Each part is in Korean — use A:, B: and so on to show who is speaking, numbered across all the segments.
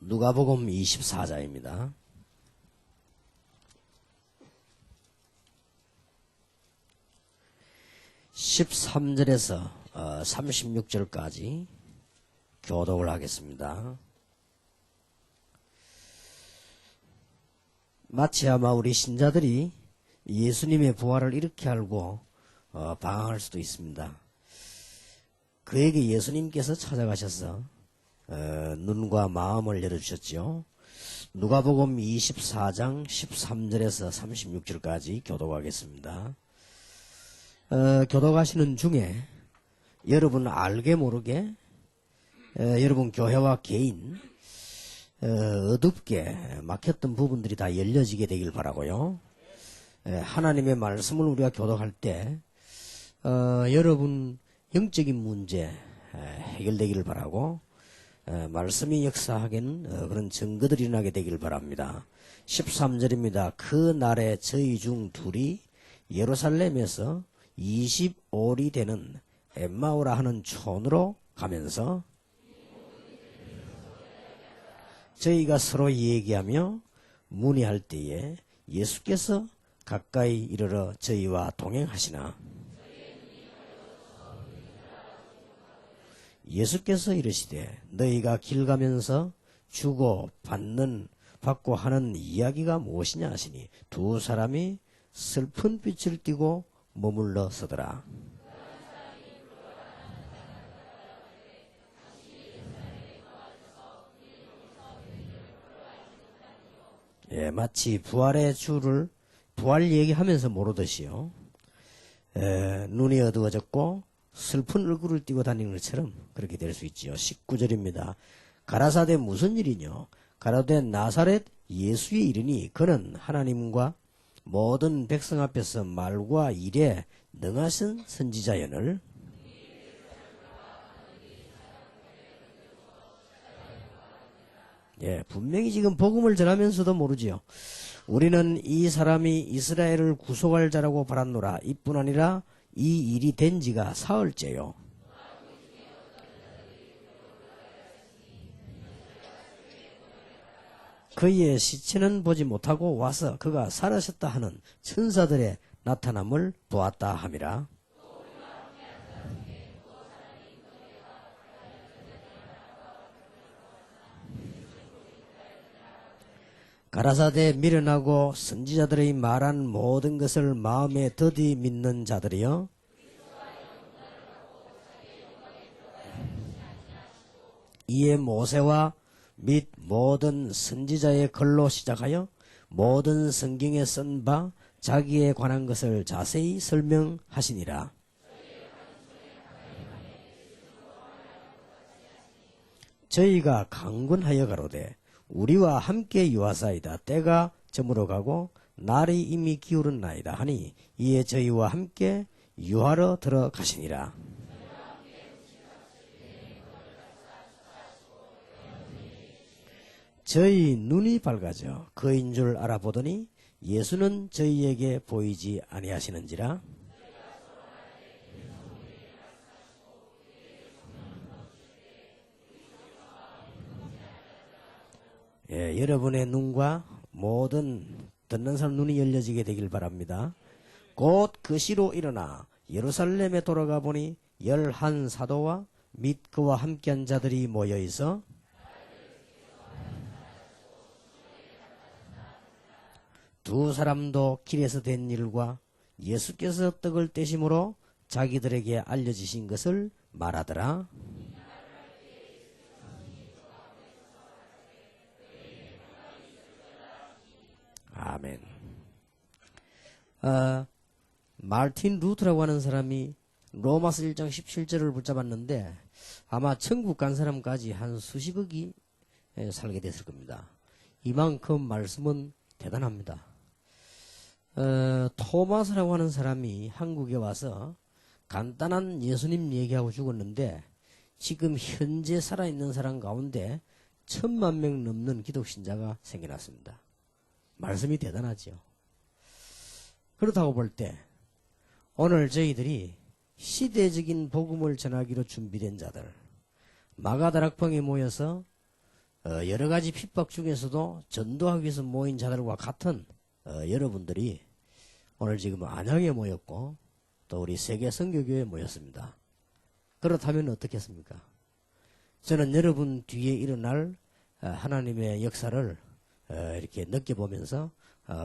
A: 누가복음 24장입니다. 13절에서 36절까지 교독을 하겠습니다. 마치 아마 우리 신자들이 예수님의 부활을 이렇게 알고 방황할 수도 있습니다. 그에게 예수님께서 찾아가셔서 눈과 마음을 열어주셨죠. 누가복음 24장 13절에서 36절까지 교독하겠습니다. 교독하시는 중에 여러분 알게 모르게 여러분 교회와 개인 어둡게 막혔던 부분들이 다 열려지게 되길 바라고요. 하나님의 말씀을 우리가 교독할 때 여러분 영적인 문제 해결되기를 바라고 말씀이 역사하기는 그런 증거들이 일어나게 되길 바랍니다. 13절입니다. 그 날에 저희 중 둘이 예루살렘에서 25리 되는 엠마오라 하는 촌으로 가면서 저희가 서로 얘기하며 문의할 때에 예수께서 가까이 이르러 저희와 동행하시나 예수께서 이르시되 너희가 길 가면서 주고 받고 하는 이야기가 무엇이냐 하시니 두 사람이 슬픈 빛을 띠고 머물러 서더라. 마치 부활의 주를 부활 얘기하면서 모르듯이요. 눈이 어두워졌고 슬픈 얼굴을 띠고 다니는 것처럼 그렇게 될 수 있지요. 19절입니다. 가라사대 무슨 일이뇨? 가라사대 나사렛 예수의 이르니 그는 하나님과 모든 백성 앞에서 말과 일에 능하신 선지자연을 분명히 지금 복음을 전하면서도 모르지요. 우리는 이 사람이 이스라엘을 구속할 자라고 바랐노라. 이뿐 아니라 이 일이 된 지가 사흘째요. 그의 시체는 보지 못하고 와서 그가 살아셨다 하는 천사들의 나타남을 보았다 함이라. 가라사대 미련하고 선지자들의 말한 모든 것을 마음에 더디 믿는 자들이여 이에 모세와 및 모든 선지자의 글로 시작하여 모든 성경에 쓴 바 자기에 관한 것을 자세히 설명하시니라. 저희가 강군하여 가로되 우리와 함께 유하사이다. 때가 저물어 가고 날이 이미 기울었나이다 하니 이에 저희와 함께 유하러 들어가시니라. 저희 눈이 밝아져 그인 줄 알아보더니 예수는 저희에게 보이지 아니하시는지라. 여러분의 눈과 모든 듣는 사람 눈이 열려지게 되길 바랍니다. 곧 그 시로 일어나 예루살렘에 돌아가 보니 11 사도와 및 그와 함께한 자들이 모여 있어 두 사람도 길에서 된 일과 예수께서 떡을 떼심으로 자기들에게 알려주신 것을 말하더라. 아멘. 마르틴 루터라고 하는 사람이 로마서 1장 17절을 붙잡았는데 아마 천국 간 사람까지 한 수십억이 살게 됐을 겁니다. 이만큼 말씀은 대단합니다. 토마스라고 하는 사람이 한국에 와서 간단한 예수님 얘기하고 죽었는데 지금 현재 살아있는 사람 가운데 1000만 명 넘는 기독신자가 생겨났습니다. 말씀이 대단하죠. 그렇다고 볼 때 오늘 저희들이 시대적인 복음을 전하기로 준비된 자들 마가다락방에 모여서 여러 가지 핍박 중에서도 전도하기 위해서 모인 자들과 같은 여러분들이 오늘 지금 안양에 모였고 또 우리 세계 선교교회에 모였습니다. 그렇다면 어떻겠습니까? 저는 여러분 뒤에 일어날 하나님의 역사를 이렇게 느껴보면서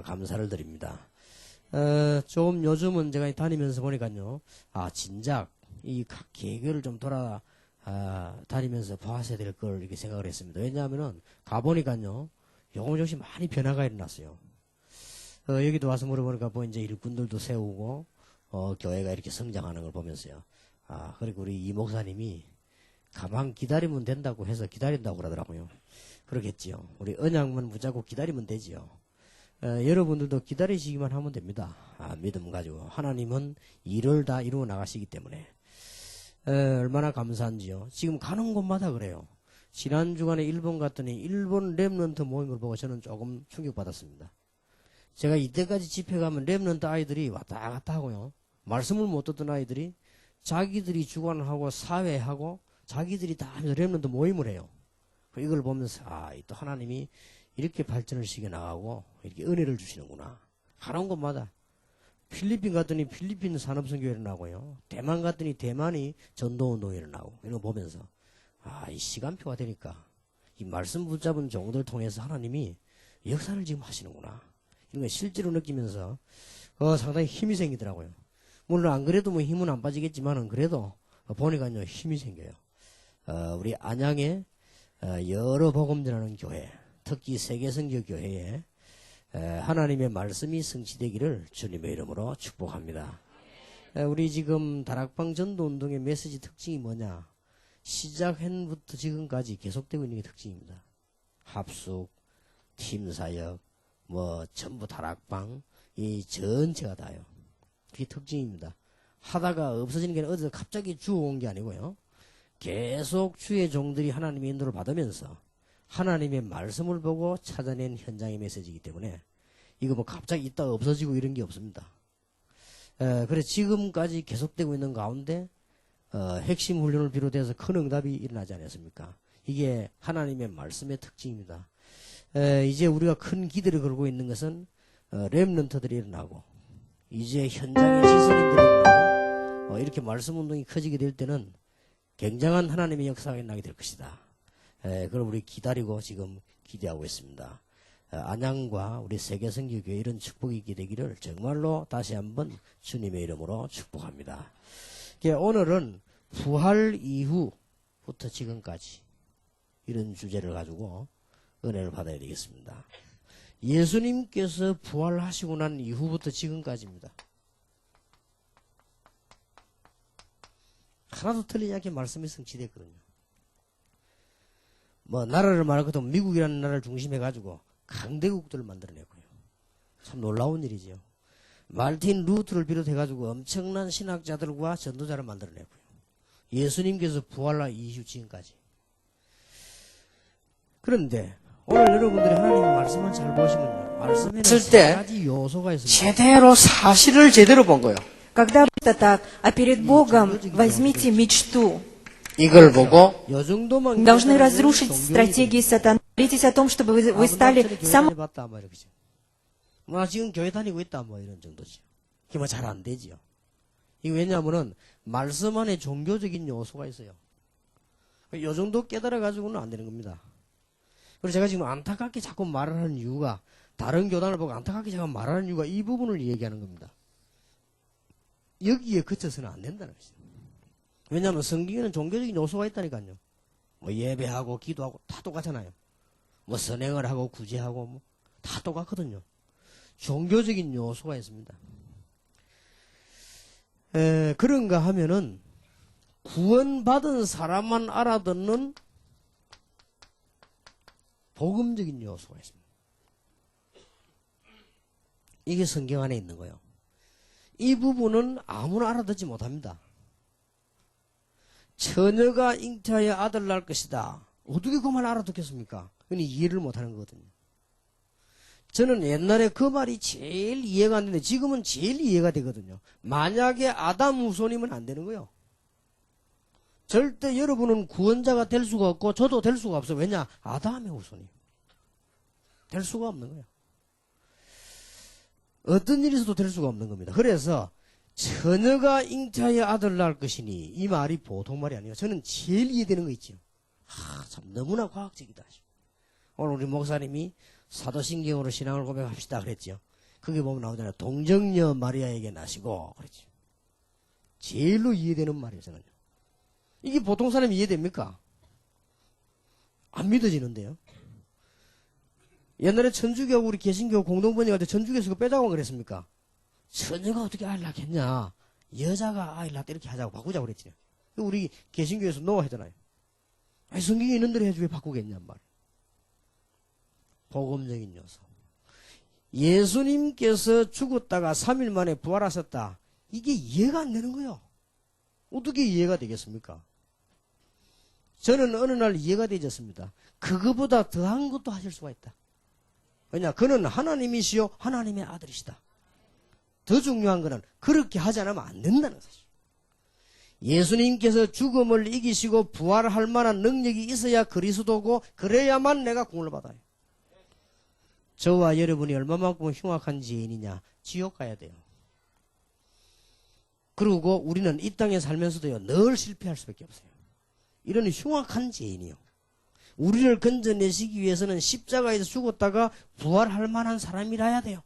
A: 감사를 드립니다. 좀 요즘은 제가 다니면서 보니까요, 진작 이 각 개교를 좀 다니면서 봐야 될 걸 이렇게 생각을 했습니다. 왜냐하면은 가보니까요, 조금씩 많이 변화가 일어났어요. 여기도 와서 물어보니까 뭐 이제 일꾼들도 세우고 교회가 이렇게 성장하는 걸 보면서요. 그리고 우리 이 목사님이 가만 기다리면 된다고 해서 기다린다고 그러더라고요. 그러겠지요. 우리 언약만 붙잡고 기다리면 되지요. 여러분들도 기다리시기만 하면 됩니다. 믿음 가지고. 하나님은 일을 다 이루어 나가시기 때문에. 얼마나 감사한지요. 지금 가는 곳마다 그래요. 지난 주간에 일본 갔더니 일본 랩런트 모임을 보고 저는 조금 충격받았습니다. 제가 이때까지 집회 가면 랩런트 아이들이 왔다 갔다 하고요. 말씀을 못 듣던 아이들이 자기들이 주관하고 사회하고 자기들이 다 하면서 랩런트 모임을 해요. 이걸 보면서 또 하나님이 이렇게 발전을 시켜 나가고 이렇게 은혜를 주시는구나. 가는 곳마다 필리핀 갔더니 필리핀 산업선교회 일어나고요. 대만 갔더니 대만이 전도운동회 일어나고 이런 거 보면서 이 시간표가 되니까 이 말씀 붙잡은 종들 통해서 하나님이 역사를 지금 하시는구나. 이런 거 실제로 느끼면서 상당히 힘이 생기더라고요. 물론 안 그래도 뭐 힘은 안 빠지겠지만은 그래도 보니까요 힘이 생겨요. 우리 안양에 여러 복음 전하는 교회, 특히 세계선교교회에 하나님의 말씀이 성취되기를 주님의 이름으로 축복합니다. 우리 지금 다락방 전도운동의 메시지 특징이 뭐냐? 시작hen부터 지금까지 계속되고 있는 게 특징입니다. 합숙, 팀사역, 전부 다락방, 이 전체가 다요. 그게 특징입니다. 하다가 없어지는 게 어디서 갑자기 주워온 게 아니고요. 계속 주의 종들이 하나님의 인도를 받으면서 하나님의 말씀을 보고 찾아낸 현장의 메시지이기 때문에 이거 뭐 갑자기 있다가 없어지고 이런 게 없습니다. 그래서 지금까지 계속되고 있는 가운데 핵심 훈련을 비롯해서 큰 응답이 일어나지 않았습니까? 이게 하나님의 말씀의 특징입니다. 이제 우리가 큰 기대를 걸고 있는 것은 렘넌트들이 일어나고 이제 현장의 지성인들이 일어나고 이렇게 말씀 운동이 커지게 될 때는 굉장한 하나님의 역사가 일어나게 될 것이다. 그걸 우리 기다리고 지금 기대하고 있습니다. 안양과 우리 세계선교교회 이런 축복이 있게 되기를 정말로 다시 한번 주님의 이름으로 축복합니다. 오늘은 부활 이후부터 지금까지 이런 주제를 가지고 은혜를 받아야 되겠습니다. 예수님께서 부활하시고 난 이후부터 지금까지입니다. 하나도 틀리지 않게 말씀이 성취됐거든요. 나라를 말할 것도 미국이라는 나라를 중심해가지고 강대국들을 만들어냈고요. 참 놀라운 일이죠. 말틴 루트를 비롯해가지고 엄청난 신학자들과 전도자를 만들어냈고요. 예수님께서 부활한 이후 지금까지. 그런데 오늘 여러분들이 하나님의 말씀을 잘 보시면요. 말씀에는 세 가지 요소가 있습니다.
B: 제대로 사실을 제대로 본 거예요.
C: Когда это так, а перед Богом возьмите мечту.
A: 이걸 보고
C: Должны разрушить стратегии сатаны. Молитесь о том, чтобы вы стали самым...
A: 지금 교회 다니고 있다 이런 정도죠. 그게 잘 안 되지요. 이게 왜냐하면은 말씀 안에 종교적인 요소가 있어요. 요 정도 깨달아 가지고는 안 되는 겁니다. 그래서 제가 지금 안타깝게 자꾸 말을 하는 이유가 다른 교단을 보고 안타깝게 제가 말하는 이유가 이 부분을 얘기하는 겁니다. 여기에 그쳐서는 안 된다는 것입니다. 왜냐하면 성경에는 종교적인 요소가 있다니까요. 예배하고 기도하고 다 똑같잖아요. 선행을 하고 구제하고 다 똑같거든요. 종교적인 요소가 있습니다. 그런가 하면은 구원받은 사람만 알아듣는 복음적인 요소가 있습니다. 이게 성경 안에 있는 거예요. 이 부분은 아무나 알아듣지 못합니다. 처녀가 잉태하여 아들 낳을 것이다. 어떻게 그 말 알아듣겠습니까? 그건 이해를 못하는 거거든요. 저는 옛날에 그 말이 제일 이해가 안 되는데 지금은 제일 이해가 되거든요. 만약에 아담 후손이면 안 되는 거예요. 절대 여러분은 구원자가 될 수가 없고 저도 될 수가 없어요. 왜냐? 아담의 후손이. 될 수가 없는 거예요. 어떤 일이 있어도 될 수가 없는 겁니다. 그래서 처녀가 잉태하여 아들을 낳을 것이니 이 말이 보통 말이 아니에요. 저는 제일 이해되는 거 있죠. 참 너무나 과학적이다. 오늘 우리 목사님이 사도신경으로 신앙을 고백합시다 그랬죠. 거기 보면 나오잖아요. 동정녀 마리아에게 나시고 그랬죠. 제일로 이해되는 말이에요. 저는요. 이게 보통 사람이 이해됩니까? 안 믿어지는데요. 옛날에 천주교 우리 개신교 공동번역할 때 천주교에서 그거 빼자고 그랬습니까? 처녀가 어떻게 아이를 낳겠냐? 여자가 아이를 낳다 이렇게 하자고 바꾸자고 그랬지. 우리 개신교에서 노 하잖아요. 아니 성경에 있는 대로 해야지 왜 바꾸겠냔 말이에요. 복음적인 요소. 예수님께서 죽었다가 3일 만에 부활하셨다. 이게 이해가 안 되는 거예요. 어떻게 이해가 되겠습니까? 저는 어느 날 이해가 되졌습니다. 그거보다 더한 것도 하실 수가 있다. 왜냐? 그는 하나님이시요 하나님의 아들이시다. 더 중요한 거는 그렇게 하지 않으면 안 된다는 사실. 예수님께서 죽음을 이기시고 부활할 만한 능력이 있어야 그리스도고 그래야만 내가 구원을 받아요. 저와 여러분이 얼마만큼 흉악한 죄인이냐? 지옥 가야 돼요. 그리고 우리는 이 땅에 살면서도요 늘 실패할 수밖에 없어요. 이런 흉악한 죄인이요. 우리를 건져내시기 위해서는 십자가에서 죽었다가 부활할 만한 사람이라야 돼요.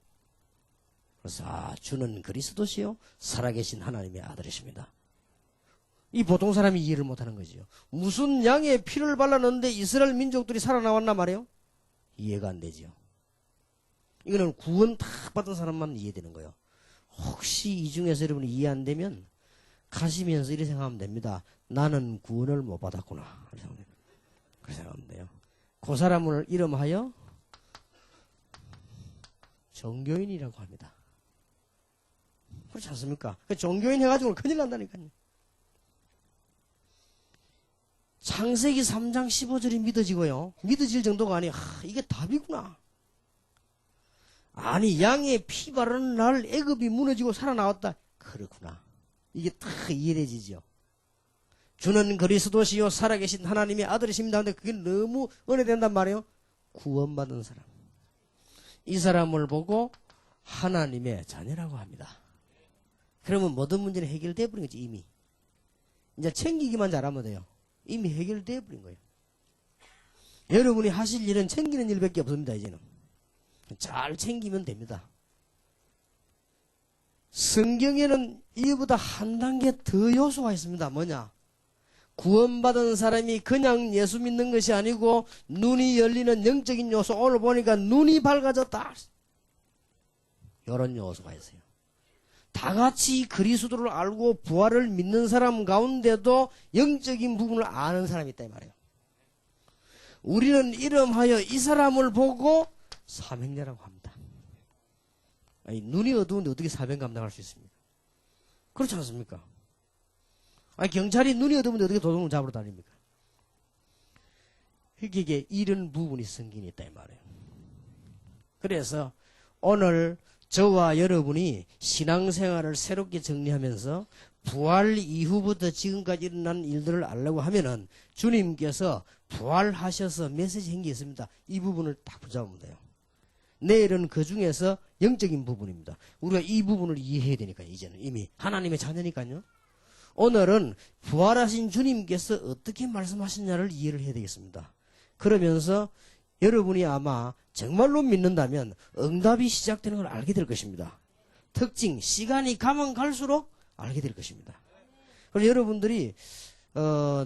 A: 그래서 주는 그리스도시요 살아계신 하나님의 아들이십니다. 이 보통 사람이 이해를 못하는 거죠. 무슨 양의 피를 발랐는데 이스라엘 민족들이 살아나왔나 말이에요. 이해가 안 되죠. 이거는 구원 다 받은 사람만 이해되는 거예요. 혹시 이 중에서 여러분이 이해 안 되면 가시면서 이렇게 생각하면 됩니다. 나는 구원을 못 받았구나. 그렇게 생각하면 돼요. 그 사람을 이름하여 종교인이라고 합니다. 그렇지 않습니까? 종교인 해가지고 큰일 난다니까요. 창세기 3장 15절이 믿어지고요. 믿어질 정도가 아니에요. 이게 답이구나. 아니 양의 피 바르는 날 애굽이 무너지고 살아나왔다. 그렇구나. 이게 다 이해되지죠. 주는 그리스도시요 살아계신 하나님의 아들이십니다. 근데 그게 너무 은혜된단 말이에요. 구원받은 사람. 이 사람을 보고 하나님의 자녀라고 합니다. 그러면 모든 문제는 해결돼 버린 거지 이미. 이제 챙기기만 잘하면 돼요. 이미 해결돼 버린 거예요. 여러분이 하실 일은 챙기는 일밖에 없습니다. 이제는. 잘 챙기면 됩니다. 성경에는 이보다 한 단계 더 요소가 있습니다. 뭐냐? 구원받은 사람이 그냥 예수 믿는 것이 아니고 눈이 열리는 영적인 요소. 오늘 보니까 눈이 밝아졌다. 이런 요소가 있어요. 다 같이 그리스도를 알고 부활을 믿는 사람 가운데도 영적인 부분을 아는 사람이 있다 이 말이에요. 우리는 이름하여 이 사람을 보고 사명자라고 합니다. 아니, 눈이 어두운데 어떻게 사명 감당할 수 있습니까? 그렇지 않습니까? 아니, 경찰이 눈이 어두운데 어떻게 도둑을 잡으러 다닙니까? 이게 이런 부분이 성경에 있다 이 말이에요. 그래서 오늘 저와 여러분이 신앙생활을 새롭게 정리하면서 부활 이후부터 지금까지 일어난 일들을 알려고 하면은 주님께서 부활하셔서 메시지 한 게 있습니다. 이 부분을 딱 붙잡으면 돼요. 내일은 그 중에서 영적인 부분입니다. 우리가 이 부분을 이해해야 되니까 이제는 이미 하나님의 자녀니까요. 오늘은 부활하신 주님께서 어떻게 말씀하셨냐를 이해를 해야 되겠습니다. 그러면서 여러분이 아마 정말로 믿는다면 응답이 시작되는 걸 알게 될 것입니다. 특징, 시간이 가면 갈수록 알게 될 것입니다. 그래서 여러분들이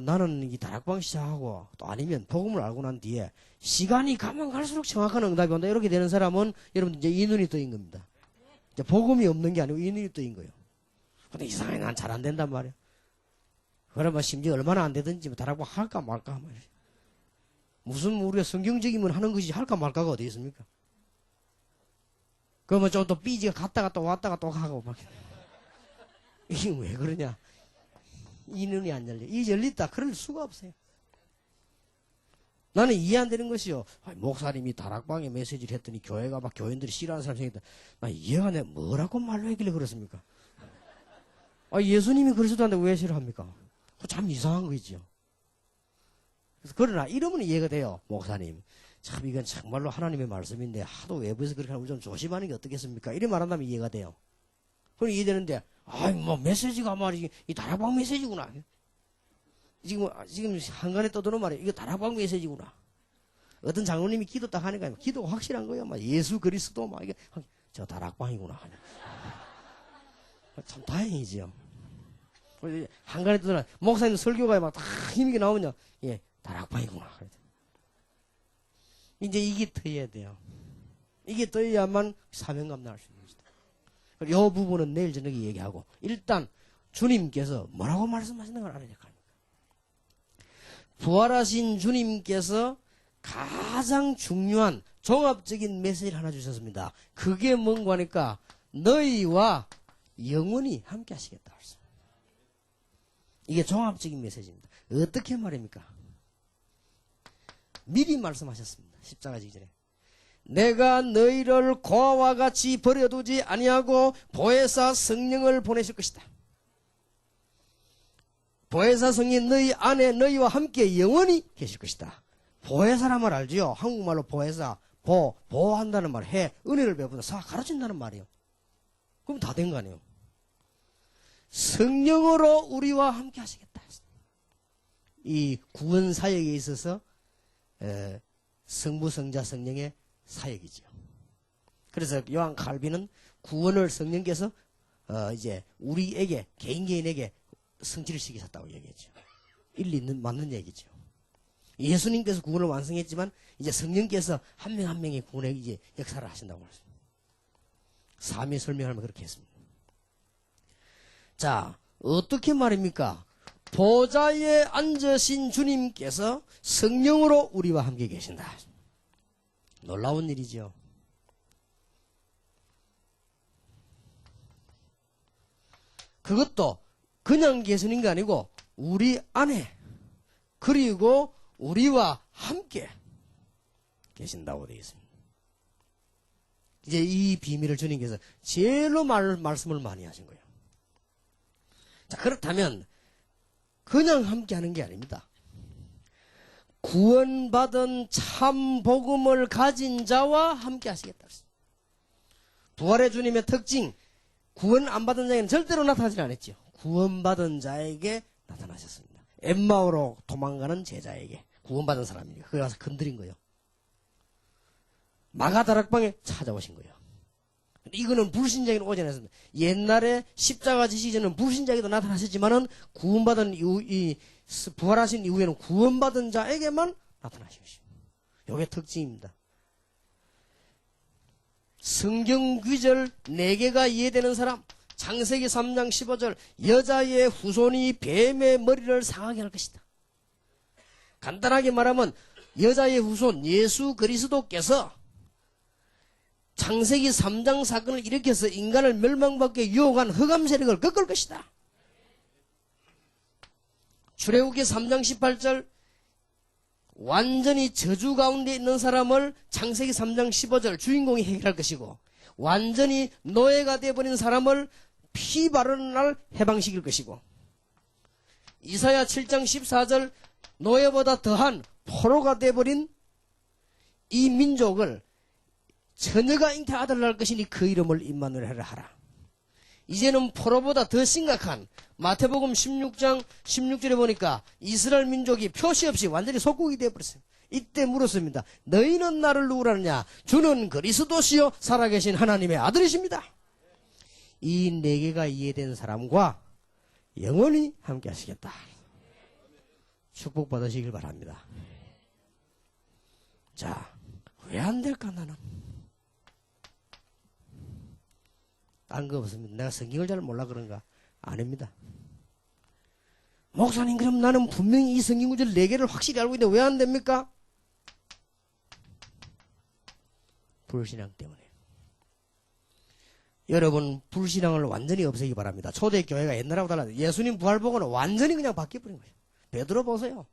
A: 나는 이 다락방 시작하고 또 아니면 복음을 알고 난 뒤에 시간이 가면 갈수록 정확한 응답이 온다. 이렇게 되는 사람은 여러분 이제 이 눈이 떠인 겁니다. 이제 복음이 없는 게 아니고 이 눈이 떠인 거예요. 근데 이상하게 난 잘 안 된단 말이에요. 그러면 심지어 얼마나 안 되든지 다락방 할까 말까 말이에요. 무슨 우리가 성경적이면 하는 것이 할까 말까가 어디 있습니까? 그러면 좀 또 삐지가 갔다가 또 왔다가 또 가고 막. 이게 왜 그러냐? 이 눈이 안 열려. 이 열렸다. 그럴 수가 없어요. 나는 이해 안 되는 것이요. 목사님이 다락방에 메시지를 했더니 교회가 막 교인들이 싫어하는 사람이 생겼다. 나 이해가 안 돼. 뭐라고 말로 했길래 그렇습니까? 예수님이 그리스도한테 왜 싫어합니까? 참 이상한 거죠. 그래서 그러나 이러면 이해가 돼요. 목사님. 참 이건 정말로 하나님의 말씀인데 하도 외부에서 그렇게 하면 좀 조심하는 게 어떻겠습니까? 이래 말한다면 이해가 돼요. 그럼 이해되는데 아이 뭐 메시지가 말이지 이 다락방 메시지구나. 지금 한간에 떠드는 말이 이거 다락방 메시지구나. 어떤 장로님이 기도 딱 하니까 기도가 확실한 거예요. 막 예수 그리스도 막 이게 저 다락방이구나. 참 다행이지요. 한간에 떠드는 목사님 설교가 막 다 힘있게 나오면요. 예, 다락방이구나. 이제 이게 터야 돼요. 이게 터야만 사명감 나올 수 있는 것이다. 이 부분은 내일 저녁에 얘기하고 일단 주님께서 뭐라고 말씀하시는 걸 알아야 될 거 아닙니까? 부활하신 주님께서 가장 중요한 종합적인 메시지를 하나 주셨습니다. 그게 뭔가 하니까 너희와 영원히 함께 하시겠다. 이게 종합적인 메시지입니다. 어떻게 말입니까? 미리 말씀하셨습니다. 십자가 지기 전에. 내가 너희를 고아와 같이 버려두지 아니하고 보혜사 성령을 보내실 것이다. 보혜사 성령이 너희 안에 너희와 함께 영원히 계실 것이다. 보혜사란 말 알지요? 한국말로 보혜사, 보호한다는 말, 은혜를 베푼다, 가르친다는 말이에요. 그럼 다 된 거 아니에요? 성령으로 우리와 함께 하시겠다. 이 구원 사역에 있어서 성부, 성자, 성령의 사역이죠. 그래서 요한 칼빈은 구원을 성령께서 이제 우리에게 개인에게 성취를 시키셨다고 얘기했죠. 일리 맞는 얘기죠. 예수님께서 구원을 완성했지만 이제 성령께서 한 명 한 명의 구원의 이제 역사를 하신다고 했습니다. 삼위 설명하면 그렇게 했습니다. 자, 어떻게 말입니까? 보좌에 앉으신 주님께서 성령으로 우리와 함께 계신다. 놀라운 일이죠. 그것도 그냥 계시는 게 아니고 우리 안에 그리고 우리와 함께 계신다고 되어 있습니다. 이제 이 비밀을 주님께서 제일로 말씀을 많이 하신 거예요. 자, 그렇다면 그냥 함께 하는 게 아닙니다. 구원받은 참 복음을 가진 자와 함께 하시겠다. 부활의 주님의 특징, 구원 안 받은 자에게는 절대로 나타나지 않았죠. 구원받은 자에게 나타나셨습니다. 엠마오로 도망가는 제자에게 구원받은 사람이니까 거기 가서 건드린 거예요. 마가다락방에 찾아오신 거예요. 이거는 불신자에게는 오지 않았습니다. 옛날에 십자가 지시기 전에는 불신자에게도 나타나셨지만은 구원받은 이후, 부활하신 이후에는 구원받은 자에게만 나타나신 것입니다. 이게 특징입니다. 성경 구절 4개가 이해되는 사람, 창세기 3장 15절, 여자의 후손이 뱀의 머리를 상하게 할 것이다. 간단하게 말하면 여자의 후손 예수 그리스도께서 창세기 3장 사건을 일으켜서 인간을 멸망받게 유혹한 흑암 세력을 꺾을 것이다. 출애굽기 3장 18절 완전히 저주 가운데 있는 사람을 창세기 3장 15절 주인공이 해결할 것이고 완전히 노예가 되어버린 사람을 피 바르는 날 해방시킬 것이고 이사야 7장 14절 노예보다 더한 포로가 되어버린 이 민족을 처녀가 잉태 아들 낳을 것이니 그 이름을 임마누엘이라 하라. 이제는 포로보다 더 심각한 마태복음 16장 16절에 보니까 이스라엘 민족이 표시 없이 완전히 속국이 되어버렸어요. 이때 물었습니다. 너희는 나를 누구라 하느냐? 주는 그리스도시요 살아계신 하나님의 아들이십니다. 이 4개가 이해된 사람과 영원히 함께 하시겠다. 축복받으시길 바랍니다. 자, 왜 안 될까 나는? 딴 거 없습니다. 내가 성경을 잘 몰라 그런가? 아닙니다. 목사님 그럼 나는 분명히 이 성경 구절 4개를 확실히 알고 있는데 왜 안 됩니까? 불신앙 때문에. 여러분 불신앙을 완전히 없애기 바랍니다. 초대교회가 옛날하고 달라요. 예수님 부활 보고는 완전히 그냥 바뀌어버린 거예요. 베드로 보세요.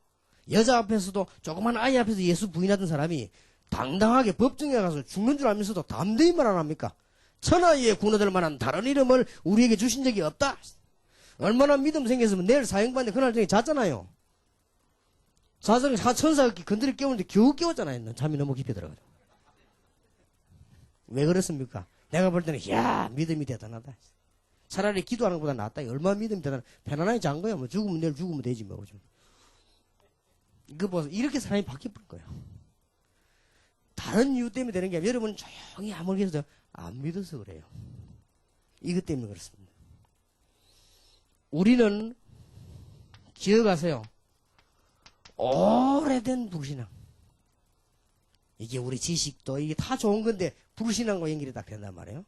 A: 여자 앞에서도 조그만 아이 앞에서 예수 부인하던 사람이 당당하게 법정에 가서 죽는 줄 알면서도 담대히 말 안 합니까? 천하에 구원될 만한 다른 이름을 우리에게 주신 적이 없다. 얼마나 믿음 생겼으면 내일 사형받는데 그날 저녁에 잤잖아요. 자정 천사가 건드려 깨우는데 겨우 깨웠잖아요. 잠이 너무 깊이 들어가지고. 왜 그렇습니까? 내가 볼 때는 야 믿음이 대단하다. 차라리 기도하는 것보다 낫다. 얼마나 믿음이 대단하다. 편안하게 잔 거야. 뭐 죽으면 내일 죽으면 되지 뭐. 이거 보세요. 이렇게 사람이 바뀌어버린 거예요. 다른 이유 때문에 되는 게 아니라 여러분 조용히 아무리 해도 안 믿어서 그래요. 이것 때문에 그렇습니다. 우리는 기억하세요. 오래된 불신앙. 이게 우리 지식도 이게 다 좋은 건데 불신앙과 연결이 딱 된단 말이에요.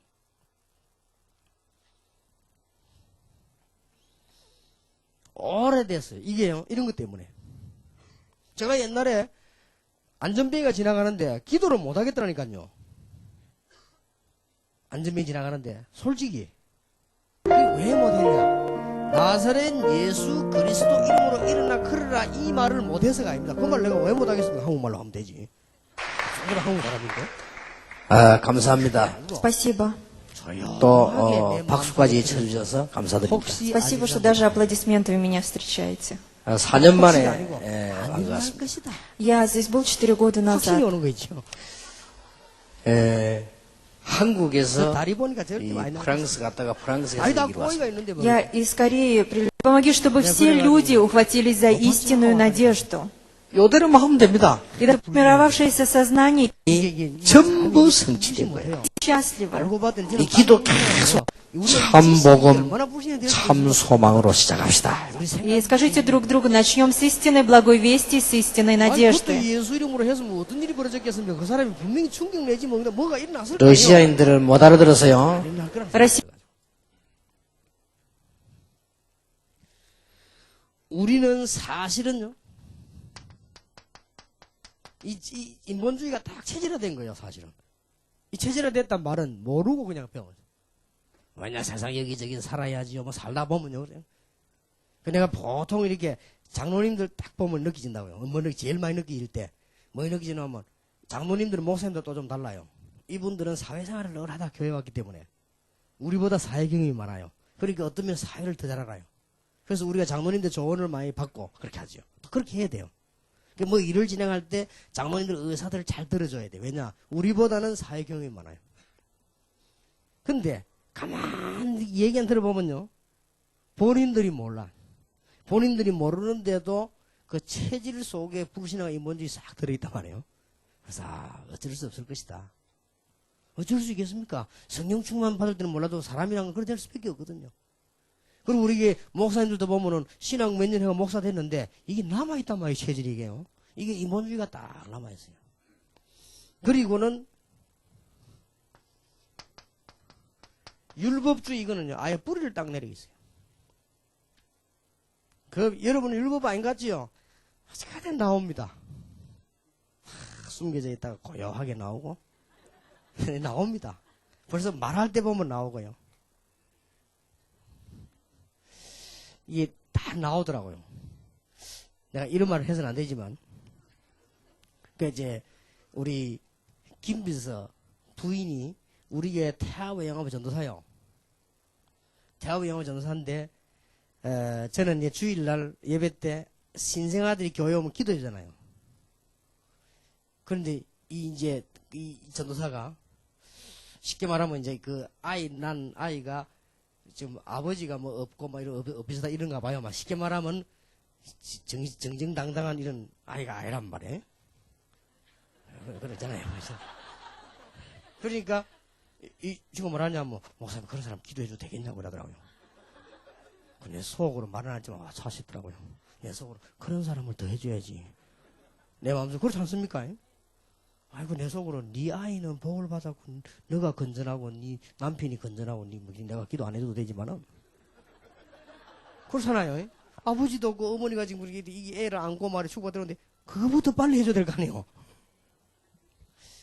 A: 오래됐어요. 이게요. 이런 것 때문에. 제가 옛날에 안전뱅이가 지나가는데 기도를 못 하겠더라니까요. 안전뱅이 지나가는데 솔직히 왜 못했냐? 나사렛 예수 그리스도 이름으로 일어나 걸으라 이 말을 못해서가 아닙니다. 그 말 내가 왜 못하겠습니까? 한국말로 하면 되지. 저도 한국 사람인데. 아 감사합니다.
C: Спасибо.
A: 또 박수까지 쳐주셔서 감사드립니다.
C: Спасибо, что даже аплодисментами меня встречаете.
A: 4년 만에 왔습니다.
C: Я здесь был 4 года
A: 확신이
C: назад.
A: 오는 거 있죠. 한국에서 이 프랑스 갔다가 프랑스에서 얘기를 왔습니다.
C: Я из Кореи прилетела. Помоги, чтобы все люди ухватились за истинную надежду.
B: 요대로만 하면 됩니다.
C: И формировавшееся сознание
A: 전부 성취된 거예요.
C: счастливо.
A: 이 기도 계속 참 복음, 참 소망으로 시작합시다.
C: И скажите друг другу, начнем с истинной благой вести, с истинной надежды.
A: 예수 이름으로 했으면 어떤 일이 벌어졌겠습니까? 그 사람이 분명히 충격 내지 뭐가 일어났을 거예요.
B: 러시아인들은 못 알아들어서요.
C: Россия
A: 우리는 사실은요. 이 인본주의가 딱 체질화된 거예요, 사실은. 이 체질화됐단 말은 모르고 그냥 배워요. 왜냐, 세상 여기저기 살아야지요. 뭐 살다 보면요. 그래요. 내가 보통 이렇게 장로님들 딱 보면 느껴진다고요. 뭐 제일 많이 느끼질 때. 뭐 느끼지냐면, 장로님들은 목사님도 또 좀 달라요. 이분들은 사회생활을 늘 하다 교회 왔기 때문에. 우리보다 사회 경험이 많아요. 그러니까 어떤 면 사회를 더 잘 알아요. 그래서 우리가 장로님들 조언을 많이 받고 그렇게 하죠. 그렇게 해야 돼요. 뭐 일을 진행할 때 장로님들 의사들을 잘 들어줘야 돼. 왜냐? 우리보다는 사회 경험이 많아요. 근데 가만히 얘기한 들어보면요. 본인들이 몰라. 본인들이 모르는데도 그 체질 속에 불신앙과 인본주의 싹 들어있단 말이에요. 그래서 어쩔 수 없을 것이다. 어쩔 수 있겠습니까? 성령 충만 받을 때는 몰라도 사람이란 건 그렇게 될 수밖에 없거든요. 그리고 우리 목사님들도 보면은 신앙 몇 년 해가 목사 됐는데 이게 남아있단 말이에요, 체질이 이게요. 이게 인본주의가 딱 남아있어요. 그리고는 율법주의 이거는요, 아예 뿌리를 딱 내리고 있어요. 여러분 율법 아닌 것 같지요? 어떻게든 나옵니다. 숨겨져 있다가 고요하게 나오고, 나옵니다. 벌써 말할 때 보면 나오고요. 이게 다 나오더라고요. 내가 이런 말을 해서는 안 되지만, 이제, 우리, 김비서 부인이 우리의 태아부 영화부 전도사요. 태아부 영화부 전도사인데, 저는 이제 주일날 예배 때 신생아들이 교회 오면 기도해주잖아요. 그런데 이 전도사가 쉽게 말하면 이제 난 아이가 지금 아버지가 뭐 없고 막 이런 비슷하다 이런가 봐요. 막 쉽게 말하면 정정당당한 이런 아이가 아니란 말이에요. 그러잖아요. 그러니까 지금 뭐라냐면 목사님 그런 사람 기도해도 되겠냐고 그러더라고요. 내 속으로 말은 하지만 사시더라고요. 내 속으로 그런 사람을 더 해줘야지. 내 마음속으로 그렇지 않습니까? 아이고 내 속으로 네 아이는 복을 받았고 너가 건전하고 네 남편이 건전하고 내가 기도 안 해도 되지만은 그렇잖아요. 아버지도 없고 어머니가 지금 이 애를 안고 말이 축복받는데 그거부터 빨리 해줘야 될 거 아니에요.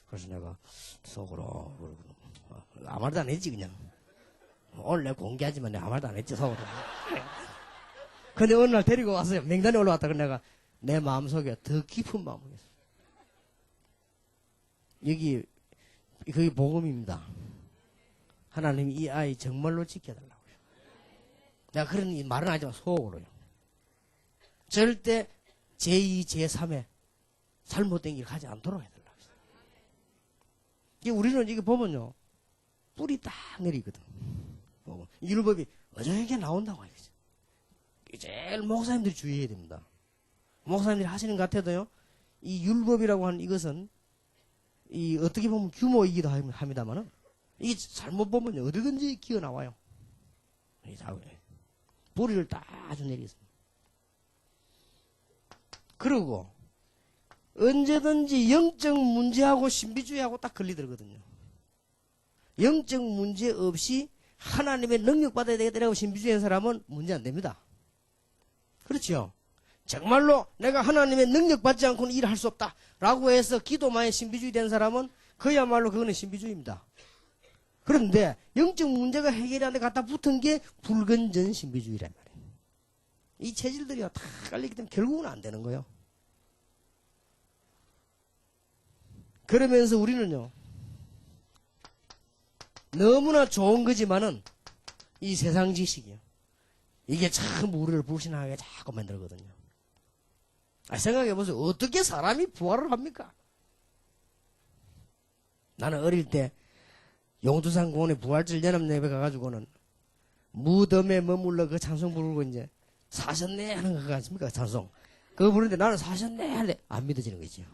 A: 그래서 내가 속으로 아무 말도 안 했지 그냥. 오늘 내가 공개하지만 내가 아무 말도 안 했지 속으로. 근데 어느 날 데리고 왔어요. 명단에 올라왔다. 그래 내가 내 마음속에 더 깊은 마음이 있어요. 그게 복음입니다. 하나님이 이 아이 정말로 지켜달라고요. 내가 그런 말은 하지만 속으로요. 절대 제2, 제3의 잘못된 길 가지 않도록 해달라고 했어요. 이게 우리는 이게 보면요. 뿔이 딱 내리거든. 율법이 어저께 나온다고 하겠죠. 제일 목사님들이 주의해야 됩니다. 목사님들이 하시는 것 같아도요. 이 율법이라고 하는 이것은 이 어떻게 보면 규모이기도 합니다만은 이 잘못 보면요. 어디든지 기어 나와요. 이 자고에 뿌리를 딱 아주 내리겠습니다. 그리고 언제든지 영적 문제하고 신비주의하고 딱 걸리더거든요. 영적 문제 없이 하나님의 능력 받아야 되겠다라고 신비주의한 사람은 문제 안 됩니다. 그렇죠? 정말로 내가 하나님의 능력 받지 않고는 일을 할 수 없다 라고 해서 기도만에 신비주의 된 사람은 그야말로 그거는 신비주의입니다. 그런데 영적 문제가 해결이 안 돼 갖다 붙은 게 불건전 신비주의란 말이에요. 이 체질들이 다 깔리기 때문에 결국은 안 되는 거예요. 그러면서 우리는요. 너무나 좋은 거지만은 이 세상 지식이요. 이게 참 우리를 불신하게 자꾸 만들거든요. 생각해보세요. 어떻게 사람이 부활을 합니까? 나는 어릴 때 용두산 공원에 부활절 연합 예배 가가지고는 무덤에 머물러 그 찬송 부르고 이제 사셨네 하는 거 같습니까? 찬송. 그거 부르는데 나는 사셨네 하는데 안 믿어지는 거지요.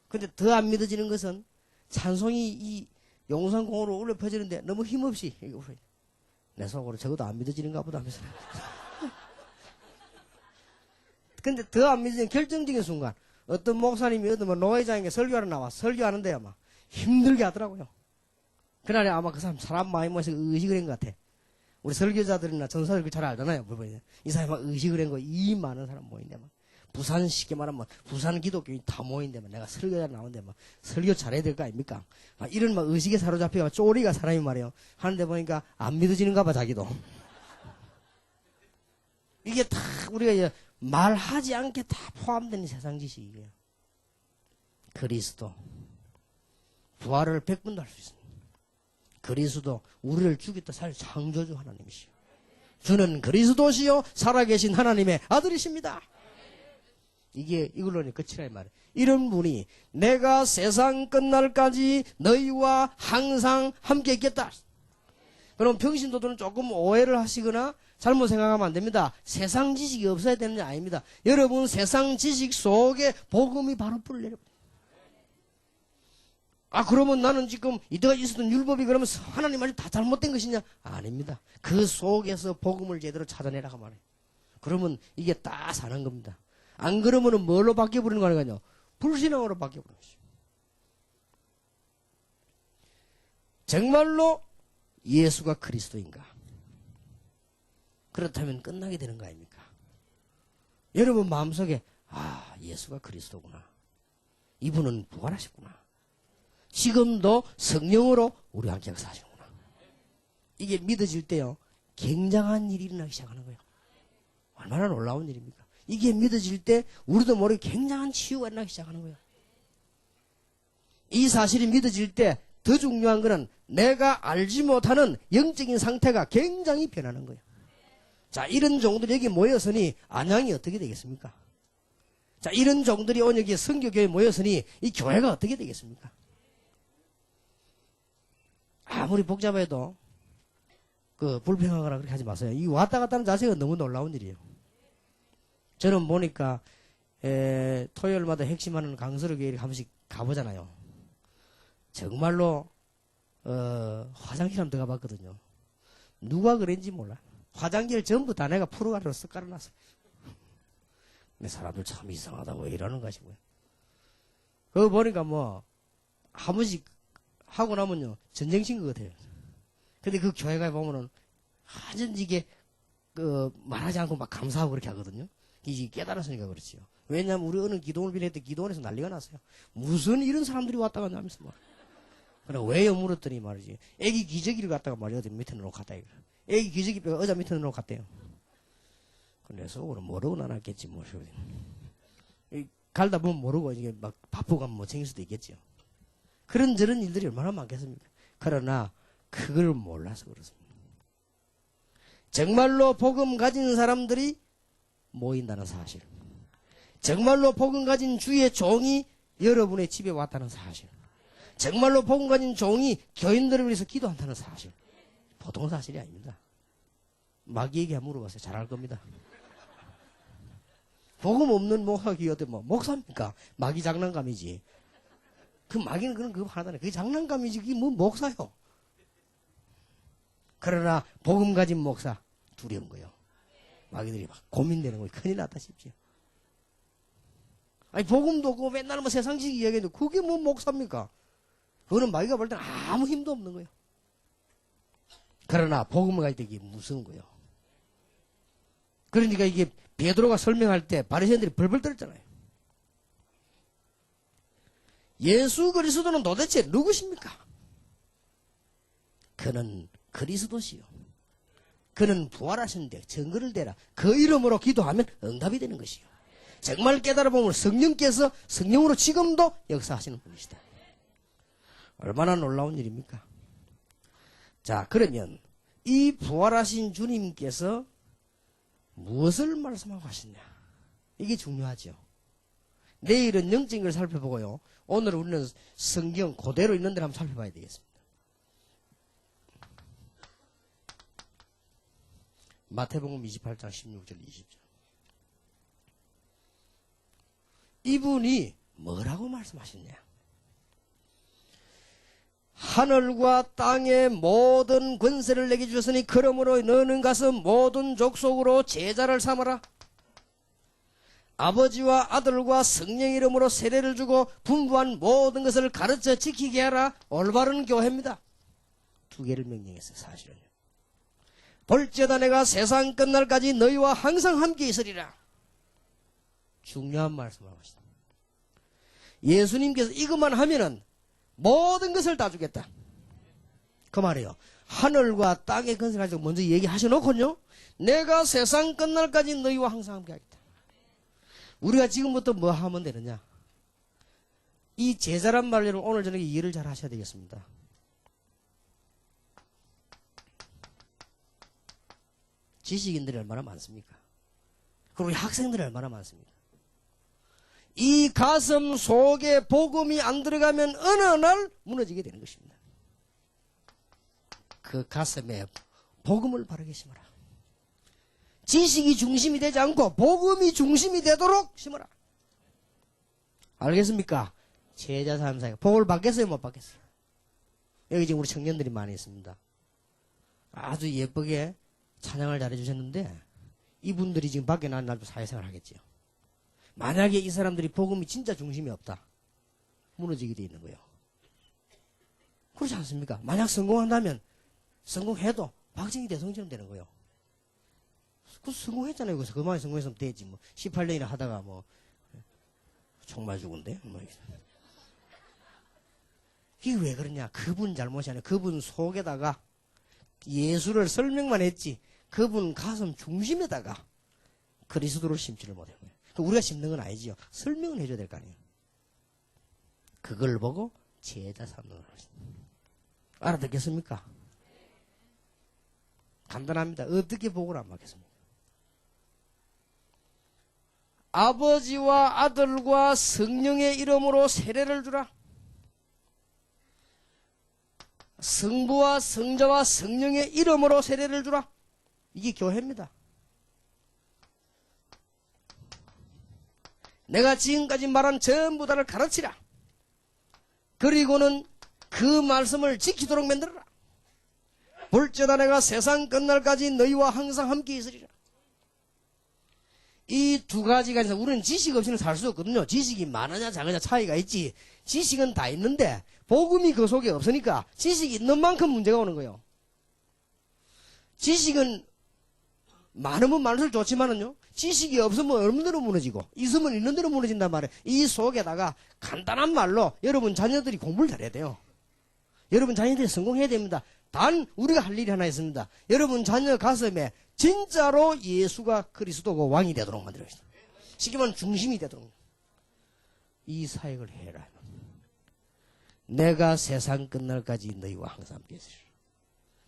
A: 근데 더 안 믿어지는 것은 찬송이 이 용두산 공원으로 울려 퍼지는데 너무 힘없이 내 속으로 적어도 안 믿어지는가 보다 하면서. 근데 더 안 믿어지는 결정적인 순간 어떤 목사님이 어떤 뭐 노회장에게 설교하러 나와 설교하는데 아마 힘들게 하더라고요. 그날에 아마 그 사람 많이 모여서 의식을 한 것 같아. 우리 설교자들이나 전사들 잘 알잖아요. 이 사람이 막 의식을 한 거 이 많은 사람 모인데 막 부산 쉽게 말하면 부산 기독교인 다 모인데 막 내가 설교자 나오는데 막 설교 잘해야 될 거 아닙니까? 막 이런 막 의식에 사로잡혀 쪼리가 사람이 말이에요. 하는데 보니까 안 믿어지는가 봐 자기도. 이게 다 우리가 말하지 않게 다 포함된 세상 지식이에요. 그리스도 부활을 100분도 할 수 있습니다. 그리스도 우리를 죽였다 살 창조주 하나님이시요. 주는 그리스도시요 살아계신 하나님의 아들이십니다. 이게 이걸로는 끝이라 이 말이에요. 이런 분이 내가 세상 끝날까지 너희와 항상 함께 있겠다. 그럼 평신도들은 조금 오해를 하시거나 잘못 생각하면 안 됩니다. 세상 지식이 없어야 되는 게 아닙니다. 여러분 세상 지식 속에 복음이 바로 뿌리내려. 그러면 나는 지금 이때까지 있었던 율법이 그러면 하나님 말이 다 잘못된 것이냐? 아닙니다. 그 속에서 복음을 제대로 찾아내라고 말해요. 그러면 이게 딱 사는 겁니다. 안 그러면은 뭘로 바뀌어버리는 거 아니까요? 불신앙으로 바뀌어버리는 것이죠. 정말로 예수가 그리스도인가? 그렇다면 끝나게 되는 거 아닙니까? 여러분 마음속에 예수가 그리스도구나. 이분은 부활하셨구나. 지금도 성령으로 우리와 함께 역사하시는구나. 이게 믿어질 때요. 굉장한 일이 일어나기 시작하는 거예요. 얼마나 놀라운 일입니까? 이게 믿어질 때 우리도 모르게 굉장한 치유가 일어나기 시작하는 거예요. 이 사실이 믿어질 때 더 중요한 것은 내가 알지 못하는 영적인 상태가 굉장히 변하는 거예요. 자, 이런 종들이 여기 모였으니 안양이 어떻게 되겠습니까? 자, 이런 종들이 오늘 여기 선교교회에 모였으니 이 교회가 어떻게 되겠습니까? 아무리 복잡해도 불평하거나 그렇게 하지 마세요. 이 왔다 갔다 하는 자체가 너무 놀라운 일이에요. 저는 보니까 토요일마다 핵심하는 강서로 교회를 한 번씩 가보잖아요. 정말로 화장실 한번 들어가 봤거든요. 누가 그랬는지 몰라. 화장실 전부 다 내가 프로가루로 쓱 깔아놨어요. 근데 사람들 참 이상하다고 이러는 것이고요. 그거 보니까 한 번씩 하고 나면요 전쟁신 것 같아요. 근데 그 교회가 보면은 완전히 이게 말하지 않고 막 감사하고 그렇게 하거든요. 이제 깨달았으니까 그렇지요. 왜냐하면 우리 어느 기도원을 빌릴 때 기도원에서 난리가 났어요. 무슨 이런 사람들이 왔다 갔냐 하면서 막. 그래 왜요 물었더니 말이지. 애기 기저귀를 갖다가 말이야 밑에 넣어놓고 갔다 이거. 애기 기저귀 뼈가 의자 밑에 넣어놓고 갔대요. 근데 속으로 모르고 나눴겠지 뭐. 갈다 보면 모르고 이게 막 바쁘고 뭐 챙길 수도 있겠죠. 그런저런 일들이 얼마나 많겠습니까? 그러나 그걸 몰라서 그렇습니다. 정말로 복음 가진 사람들이 모인다는 사실. 정말로 복음 가진 주의 종이 여러분의 집에 왔다는 사실. 정말로 복음 가진 종이 교인들을 위해서 기도한다는 사실. 보통 사실이 아닙니다. 마귀에게 물어봤어요. 잘 알 겁니다. 복음 없는 목사기 어때 뭐 목사입니까? 마귀 장난감이지. 그 마귀는 그거 하나다. 그게 장난감이지. 그게 뭐 목사요. 그러나 복음 가진 목사 두려운 거요. 마귀들이 막 고민되는 거예요. 큰일 났다 싶지요. 아니 복음도 없고 맨날 뭐 세상식 이야기해도 그게 뭐 목사입니까? 그거는 마귀가 볼 때는 아무 힘도 없는 거예요. 그러나 복음을 가질 때 이게 무서운 거예요. 그러니까 이게 베드로가 설명할 때 바리새인들이 벌벌 떨었잖아요. 예수 그리스도는 도대체 누구십니까? 그는 그리스도시요. 그는 부활하셨는데 증거를 대라. 그 이름으로 기도하면 응답이 되는 것이요. 정말 깨달아 보면 성령께서 성령으로 지금도 역사하시는 분이시다. 얼마나 놀라운 일입니까? 자, 그러면 이 부활하신 주님께서 무엇을 말씀하고 하시냐? 이게 중요하죠. 내일은 영적인 걸 살펴보고요. 오늘 우리는 성경 그대로 있는 데를 한번 살펴봐야 되겠습니다. 마태복음 28장 16절 20절. 이분이 뭐라고 말씀하셨냐? 하늘과 땅의 모든 권세를 내게 주셨으니 그러므로 너는 가서 모든 족속으로 제자를 삼아라. 아버지와 아들과 성령 이름으로 세례를 주고 분부한 모든 것을 가르쳐 지키게 하라. 올바른 교회입니다. 두 개를 명령했어요. 사실은요. 볼지어다 내가 세상 끝날까지 너희와 항상 함께 있으리라. 중요한 말씀을 하십니다. 예수님께서 이것만 하면은 모든 것을 다 주겠다. 그 말이에요. 하늘과 땅의 건설 가지고 먼저 얘기하셔놓고요. 내가 세상 끝날까지 너희와 항상 함께 하겠다. 우리가 지금부터 뭐 하면 되느냐? 이 제자란 말로 오늘 저녁에 이해를 잘 하셔야 되겠습니다. 지식인들이 얼마나 많습니까? 그리고 우리 학생들이 얼마나 많습니까? 이 가슴 속에 복음이 안 들어가면 어느 날 무너지게 되는 것입니다. 그 가슴에 복음을 바르게 심어라. 지식이 중심이 되지 않고 복음이 중심이 되도록 심어라. 알겠습니까? 제자 삼사가 복을 받겠어요? 못 받겠어요? 여기 지금 우리 청년들이 많이 있습니다. 아주 예쁘게 찬양을 잘해주셨는데 이분들이 지금 밖에 나간 날도 사회생활 하겠지요. 만약에 이 사람들이 복음이 진짜 중심이 없다. 무너지게 돼 있는 거예요. 그렇지 않습니까? 만약 성공한다면 성공해도 박정희 대통령처럼 되는 거예요. 그 성공했잖아요. 그래서 그만에 성공했으면 되지. 뭐 18년이나 하다가 뭐 정말 죽은데. 뭐. 이게 왜 그러냐? 그분 잘못이 아니라 그분 속에다가 예수를 설명만 했지. 그분 가슴 중심에다가 그리스도를 심지를 못한 거예요. 우리가 심는 건 아니지요. 설명을 해줘야 될 거 아니에요. 그걸 보고 제자 삼는 거예요. 알아듣겠습니까? 간단합니다. 어떻게 복을 안 받겠습니까? 아버지와 아들과 성령의 이름으로 세례를 주라. 성부와 성자와 성령의 이름으로 세례를 주라. 이게 교회입니다. 내가 지금까지 말한 전부 다를 가르치라. 그리고는 그 말씀을 지키도록 만들어라. 볼지어다 내가 세상 끝날까지 너희와 항상 함께 있으리라. 이 두 가지가 있어서 우리는 지식 없이는 살 수 없거든요. 지식이 많으냐 작으냐 차이가 있지. 지식은 다 있는데 복음이 그 속에 없으니까 지식이 있는 만큼 문제가 오는 거예요. 지식은 많으면 많을수록 좋지만은요. 지식이 없으면 없는 대로 무너지고 있으면 있는 대로 무너진단 말이에요. 이 속에다가 간단한 말로 여러분 자녀들이 공부를 잘해야 돼요. 여러분 자녀들이 성공해야 됩니다. 단 우리가 할 일이 하나 있습니다. 여러분 자녀 가슴에 진짜로 예수가 그리스도고 왕이 되도록 만들어야 됩니다. 쉽게 말하면 중심이 되도록. 이 사역을 해라. 내가 세상 끝날까지 너희와 항상 함께 있으리라.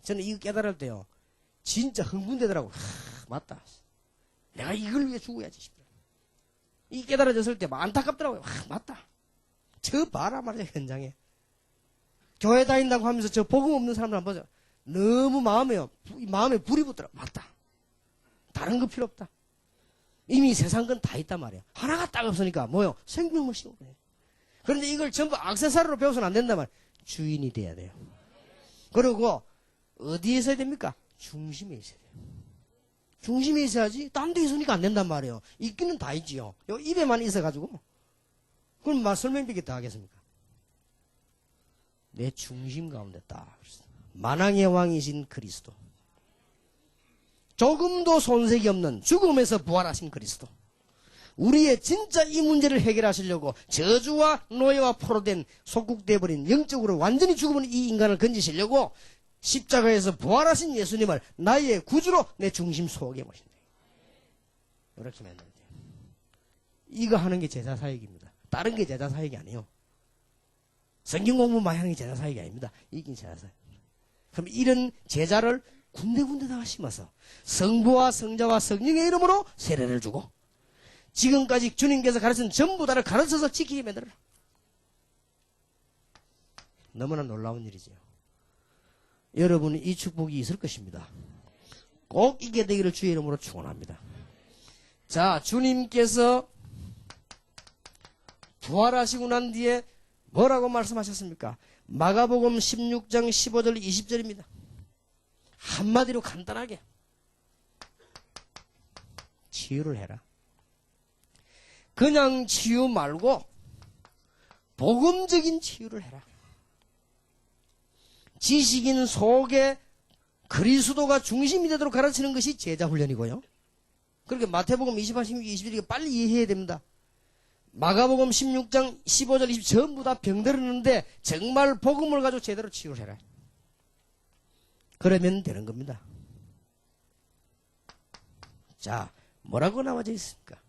A: 저는 이거 깨달을 때요. 진짜 흥분되더라고. 맞다. 내가 이걸 위해 죽어야지 싶더라고. 이 깨달아졌을 때 안타깝더라고요. 맞다. 저 봐라 말이야 현장에. 교회 다닌다고 하면서 저 복음 없는 사람들 한번 보자. 너무 마음에 불이 붙더라. 맞다. 다른 거 필요 없다. 이미 세상 건 다 있단 말이야. 하나가 딱 없으니까 뭐요? 생명을 씌워버려. 그런데 이걸 전부 액세서리로 배워서는 안 된단 말이야. 주인이 돼야 돼요. 그리고 어디에 있어야 됩니까? 중심에 있어야 돼요. 중심에 있어야지 딴 데 있으니까 안 된단 말이에요. 있기는 다 있지요. 요 입에만 있어가지고 그럼 막 설명되게 다 하겠습니까? 내 중심 가운데 딱 만왕의 왕이신 그리스도, 조금도 손색이 없는 죽음에서 부활하신 그리스도, 우리의 진짜 이 문제를 해결하시려고 저주와 노예와 포로된 속국돼버린 영적으로 완전히 죽어버린 이 인간을 건지시려고 십자가에서 부활하신 예수님을 나의 구주로 내 중심 속에 모신다. 이렇게 만들어야 돼요. 이거 하는 게 제자 사역입니다. 다른 게 제자 사역이 아니에요. 성경 공부 많이 하는 게 제자 사역이 아닙니다. 이게 제자 사역. 그럼 이런 제자를 군데군데다가 심어서 성부와 성자와 성령의 이름으로 세례를 주고 지금까지 주님께서 가르친 전부 다를 가르쳐서 지키게 만들어라. 너무나 놀라운 일이지요. 여러분이 이 축복이 있을 것입니다. 꼭 있게 되기를 주의 이름으로 축원합니다. 자, 주님께서 부활하시고 난 뒤에 뭐라고 말씀하셨습니까? 마가복음 16장 15절 20절입니다. 한마디로 간단하게 치유를 해라. 그냥 치유 말고 복음적인 치유를 해라. 지식인 속에 그리스도가 중심이 되도록 가르치는 것이 제자 훈련이고요. 그렇게 마태복음 28, 16, 21이 빨리 이해해야 됩니다. 마가복음 16장 15절 20 전부 다 병들었는데 정말 복음을 가지고 제대로 치유를 해라. 그러면 되는 겁니다. 자, 뭐라고 나와져 있습니까?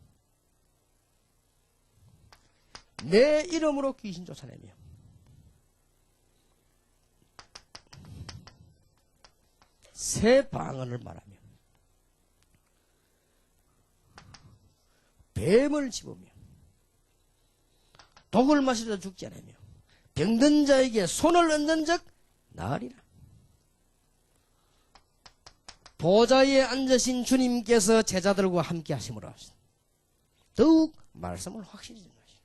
A: 내 이름으로 귀신 쫓아내며 새 방언을 말하며 뱀을 집으며 독을 마시다 죽지 않으며 병든 자에게 손을 얹은 적 나으리라. 보좌에 앉으신 주님께서 제자들과 함께 하심으로 더욱 말씀을 확실히 전하시오.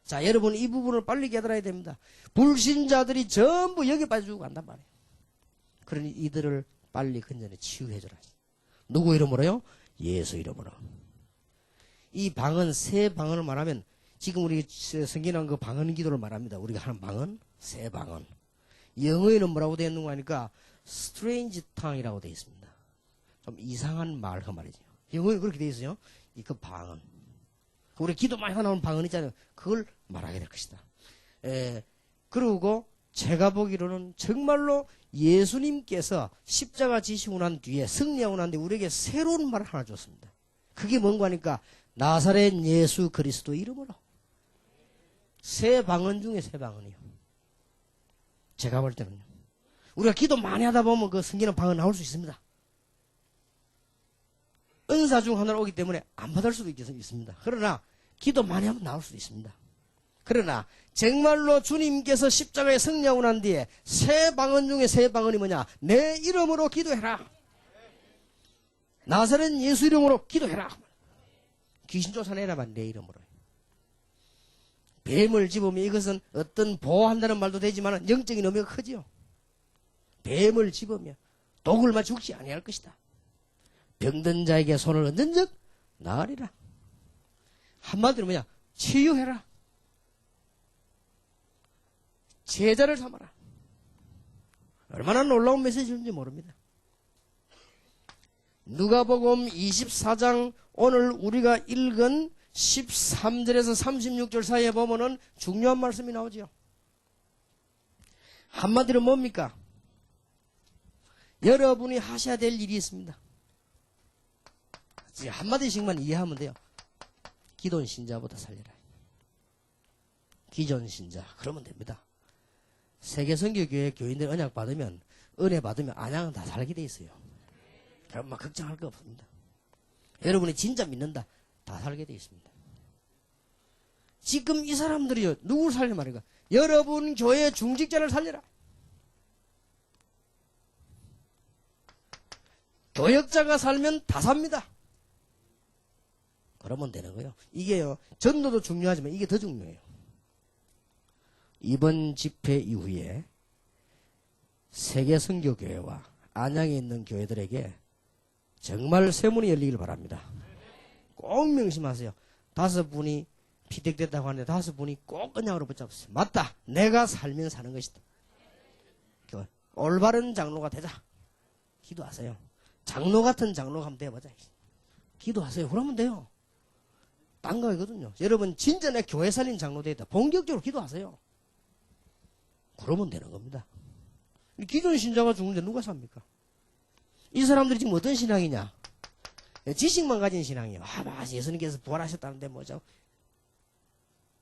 A: 자, 여러분 이 부분을 빨리 깨달아야 됩니다. 불신자들이 전부 여기 빠져주고 간단 말이에요. 그러니 이들을 빨리 근전에 치유해줘라. 누구 이름으로요? 예수 이름으로. 이 방언, 새 방언을 말하면 지금 우리 성경한 그 방언 기도를 말합니다. 우리가 하는 방언, 새 방언. 영어에는 뭐라고 되어 있는 거 하니까 strange tongue이라고 되어 있습니다. 좀 이상한 말 그 말이죠. 영어에 그렇게 되어 있어요. 이 그 방언. 우리 기도 많이 나오는 방언 있잖아요. 그걸 말하게 될 것이다. 그리고 제가 보기로는 정말로 예수님께서 십자가 지시고 난 뒤에 승리하고 난 뒤에 우리에게 새로운 말을 하나 줬습니다. 그게 뭔가 하니까 나사렛 예수 그리스도 이름으로. 새 방언 중에 새 방언이요. 제가 볼 때는요. 우리가 기도 많이 하다 보면 그 성기는 방언 나올 수 있습니다. 은사 중 하나로 오기 때문에 안 받을 수도 있습니다. 그러나 기도 많이 하면 나올 수도 있습니다. 그러나 정말로 주님께서 십자가에 승리하고 난 뒤에 새 방언 중에 새 방언이 뭐냐? 내 이름으로 기도해라. 나사렛 예수 이름으로 기도해라. 귀신 쫓아내라만 내 이름으로. 뱀을 집으면 이것은 어떤 보호한다는 말도 되지만 영적인 의미가 크지요. 뱀을 집으면 독을 맞아 죽지 아니할 것이다. 병든 자에게 손을 얹은 적 나으리라. 한마디로 뭐냐? 치유해라. 제자를 삼아라. 얼마나 놀라운 메시지인지 모릅니다. 누가복음 24장 오늘 우리가 읽은 13절에서 36절 사이에 보면은 중요한 말씀이 나오죠. 한마디로 뭡니까? 여러분이 하셔야 될 일이 있습니다. 한마디씩만 이해하면 돼요. 기존 신자보다 살려라. 기존 신자. 그러면 됩니다. 세계선교교회 교인들 언약 받으면, 은혜 받으면 안양은 다 살게 돼 있어요. 그럼 막 걱정할 거 없습니다. 여러분이 진짜 믿는다. 다 살게 되어 있습니다. 지금 이 사람들이요, 누구를 살려 말인가? 여러분 교회 중직자를 살려라. 교역자가 살면 다 삽니다. 그러면 되는 거예요. 이게요, 전도도 중요하지만 이게 더 중요해요. 이번 집회 이후에 세계 선교교회와 안양에 있는 교회들에게 정말 세문이 열리길 바랍니다. 꼭 명심하세요. 5분이 피택됐다고 하는데 5분이 꼭 언약으로 붙잡으세요. 맞다. 내가 살면 사는 것이다. 올바른 장로가 되자. 기도하세요. 장로 같은 장로가 한번 되어보자. 기도하세요. 그러면 돼요. 딴 거거든요. 여러분 진짜 내 교회 살린 장로 되겠다. 본격적으로 기도하세요. 그러면 되는 겁니다. 기존 신자가 죽는데 누가 삽니까? 이 사람들이 지금 어떤 신앙이냐? 지식만 가진 신앙이에요. 예수님께서 부활하셨다는데 뭐죠?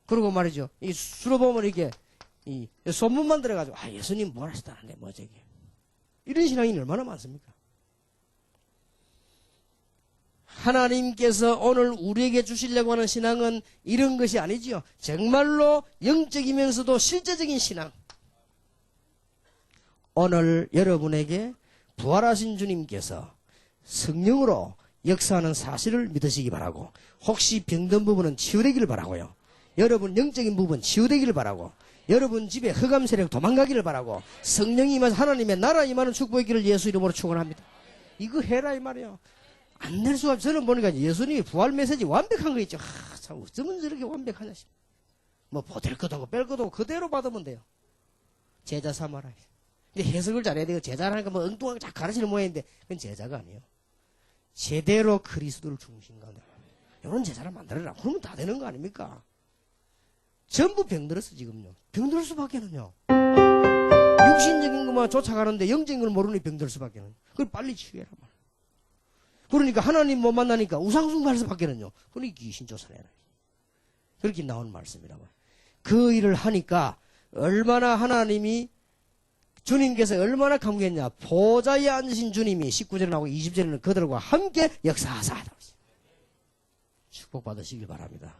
A: 그리고 말이죠. 이 수로 보면 이게 이 소문만 들어가지고 예수님 부활하셨다는데 뭐죠 이게? 이런 신앙이 얼마나 많습니까? 하나님께서 오늘 우리에게 주시려고 하는 신앙은 이런 것이 아니지요. 정말로 영적이면서도 실제적인 신앙. 오늘 여러분에게 부활하신 주님께서 성령으로 역사하는 사실을 믿으시기 바라고, 혹시 병든 부분은 치유되기를 바라고요. 여러분 영적인 부분 치유되기를 바라고, 여러분 집에 흑암 세력 도망가기를 바라고, 성령이 임하셔서 하나님의 나라 임하는 축복의 길을 예수 이름으로 축원합니다. 이거 해라 이 말이에요. 안 될 수가 없어요. 저는 보니까 예수님이 부활 메시지 완벽한 거 있죠. 참 어쩌면 저렇게 완벽하냐 싶어. 뭐 보탤 것도 없고 뺄 것도 없고 그대로 받으면 돼요. 제자 삼아라. 근데 해석을 잘해야 돼요. 제자라니까 뭐 엉뚱하게 잘 가르치는 모양인데 그건 제자가 아니에요. 제대로 그리스도를 중심가 이런 제자를 만들어라. 그러면 다 되는 거 아닙니까? 전부 병들었어 지금요. 병들 수밖에는요. 육신적인 것만 쫓아가는데 영적인 걸 모르니 병들 수밖에는. 그걸 빨리 치유해라 말. 그러니까 하나님 못 만나니까 우상숭배할 수밖에는요. 그러니 귀신 쫓아내라. 그렇게 나온 말씀이라고. 그 일을 하니까 얼마나 하나님이 주님께서 얼마나 감격했냐. 보좌에 앉으신 주님이 19절에 나오고 20절에는 그들과 함께 역사하사. 축복받으시길 바랍니다.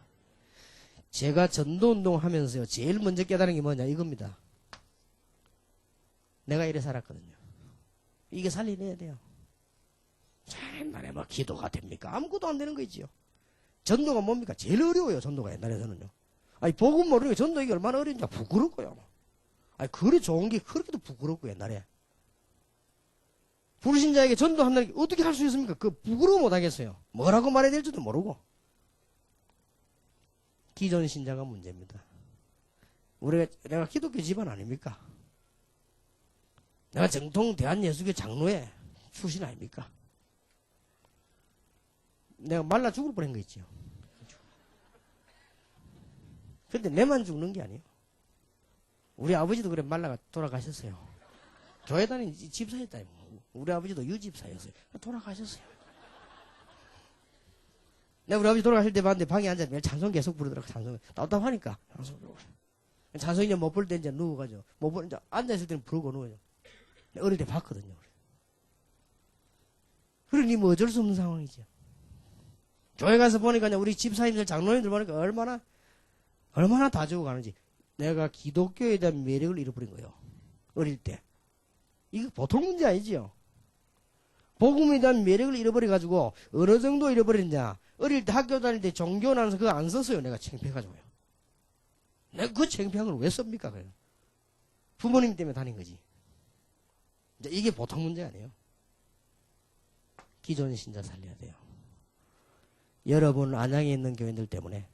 A: 제가 전도운동 하면서요. 제일 먼저 깨달은 게 뭐냐 이겁니다. 내가 이래 살았거든요. 이게 살려내야 돼요. 옛날에 뭐 기도가 됩니까? 아무것도 안 되는 거지요. 전도가 뭡니까? 제일 어려워요. 전도가 옛날에서는요. 아니 복음 모르니까 전도 이게 얼마나 어려운지 부끄럽고요. 아니 그래 좋은 게 그렇게도 부끄럽고 옛날에. 불신자에게 전도한다는 게 어떻게 할 수 있습니까? 그 부끄러워 못하겠어요. 뭐라고 말해야 될지도 모르고. 기존 신자가 문제입니다. 내가 기독교 집안 아닙니까? 내가 정통 대한예수교 장로의 출신 아닙니까? 내가 말라 죽을 뻔한 거 있지요. 근데 내만 죽는 게 아니에요. 우리 아버지도 그래 말라가 돌아가셨어요. 교회 다니는 집사였다. 우리 아버지도 유집사였어요. 돌아가셨어요. 내가 우리 아버지 돌아가실 때 봤는데 방에 앉아서 매일 찬송 계속 부르더라고. 찬송 답답하니까 찬송 이제 못 부를 때 이제 누워가지고 못 부를 이제 앉아있을 때는 부르고 누워요. 어릴 때 봤거든요. 그러니 뭐 어쩔 수 없는 상황이죠. 교회 가서 보니까 우리 집사님들 장로님들 보니까 얼마나 다 죽어가는지. 내가 기독교에 대한 매력을 잃어버린 거예요. 어릴 때. 이거 보통 문제 아니지요. 복음에 대한 매력을 잃어버려가지고 어느 정도 잃어버렸냐. 어릴 때 학교 다닐 때 종교 나눠서 그거 안 썼어요. 내가 창피해가지고요. 내가 그 창피한 걸 왜 씁니까? 그래요. 부모님 때문에 다닌 거지. 이제 이게 보통 문제 아니에요. 기존 신자 살려야 돼요. 여러분 안양에 있는 교인들 때문에,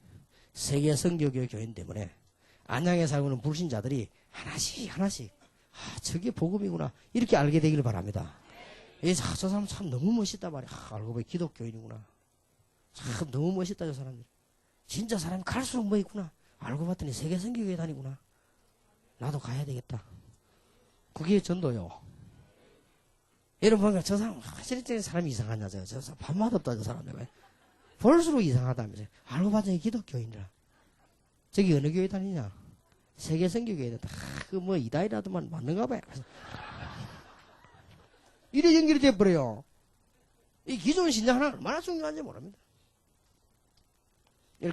A: 세계 선교교 교인 때문에 안양에 살고 있는 불신자들이 하나씩 저게 복음이구나 이렇게 알게 되기를 바랍니다. 저 사람 참 너무 멋있다 말이야. 알고 보니 기독교인이구나. 참 너무 멋있다 저 사람들. 진짜 사람이 갈수록 뭐 있구나. 알고 봤더니 세계 선교교회 다니구나. 나도 가야 되겠다. 그게 전도요. 여러분 보니까 저 사람 실제 사람이 이상하냐. 저 사람 밥맛 없다 저 사람. 내가 볼수록 이상하다면서요. 알고 봤더니 기독교인이라. 저기 어느 교회 다니냐? 세계 선교교회다. 그 뭐 이다이라도만 맞는가 봐요. 이래 연결이 돼버려요. 이 기존 신자 하나 얼마나 중요한지 모릅니다.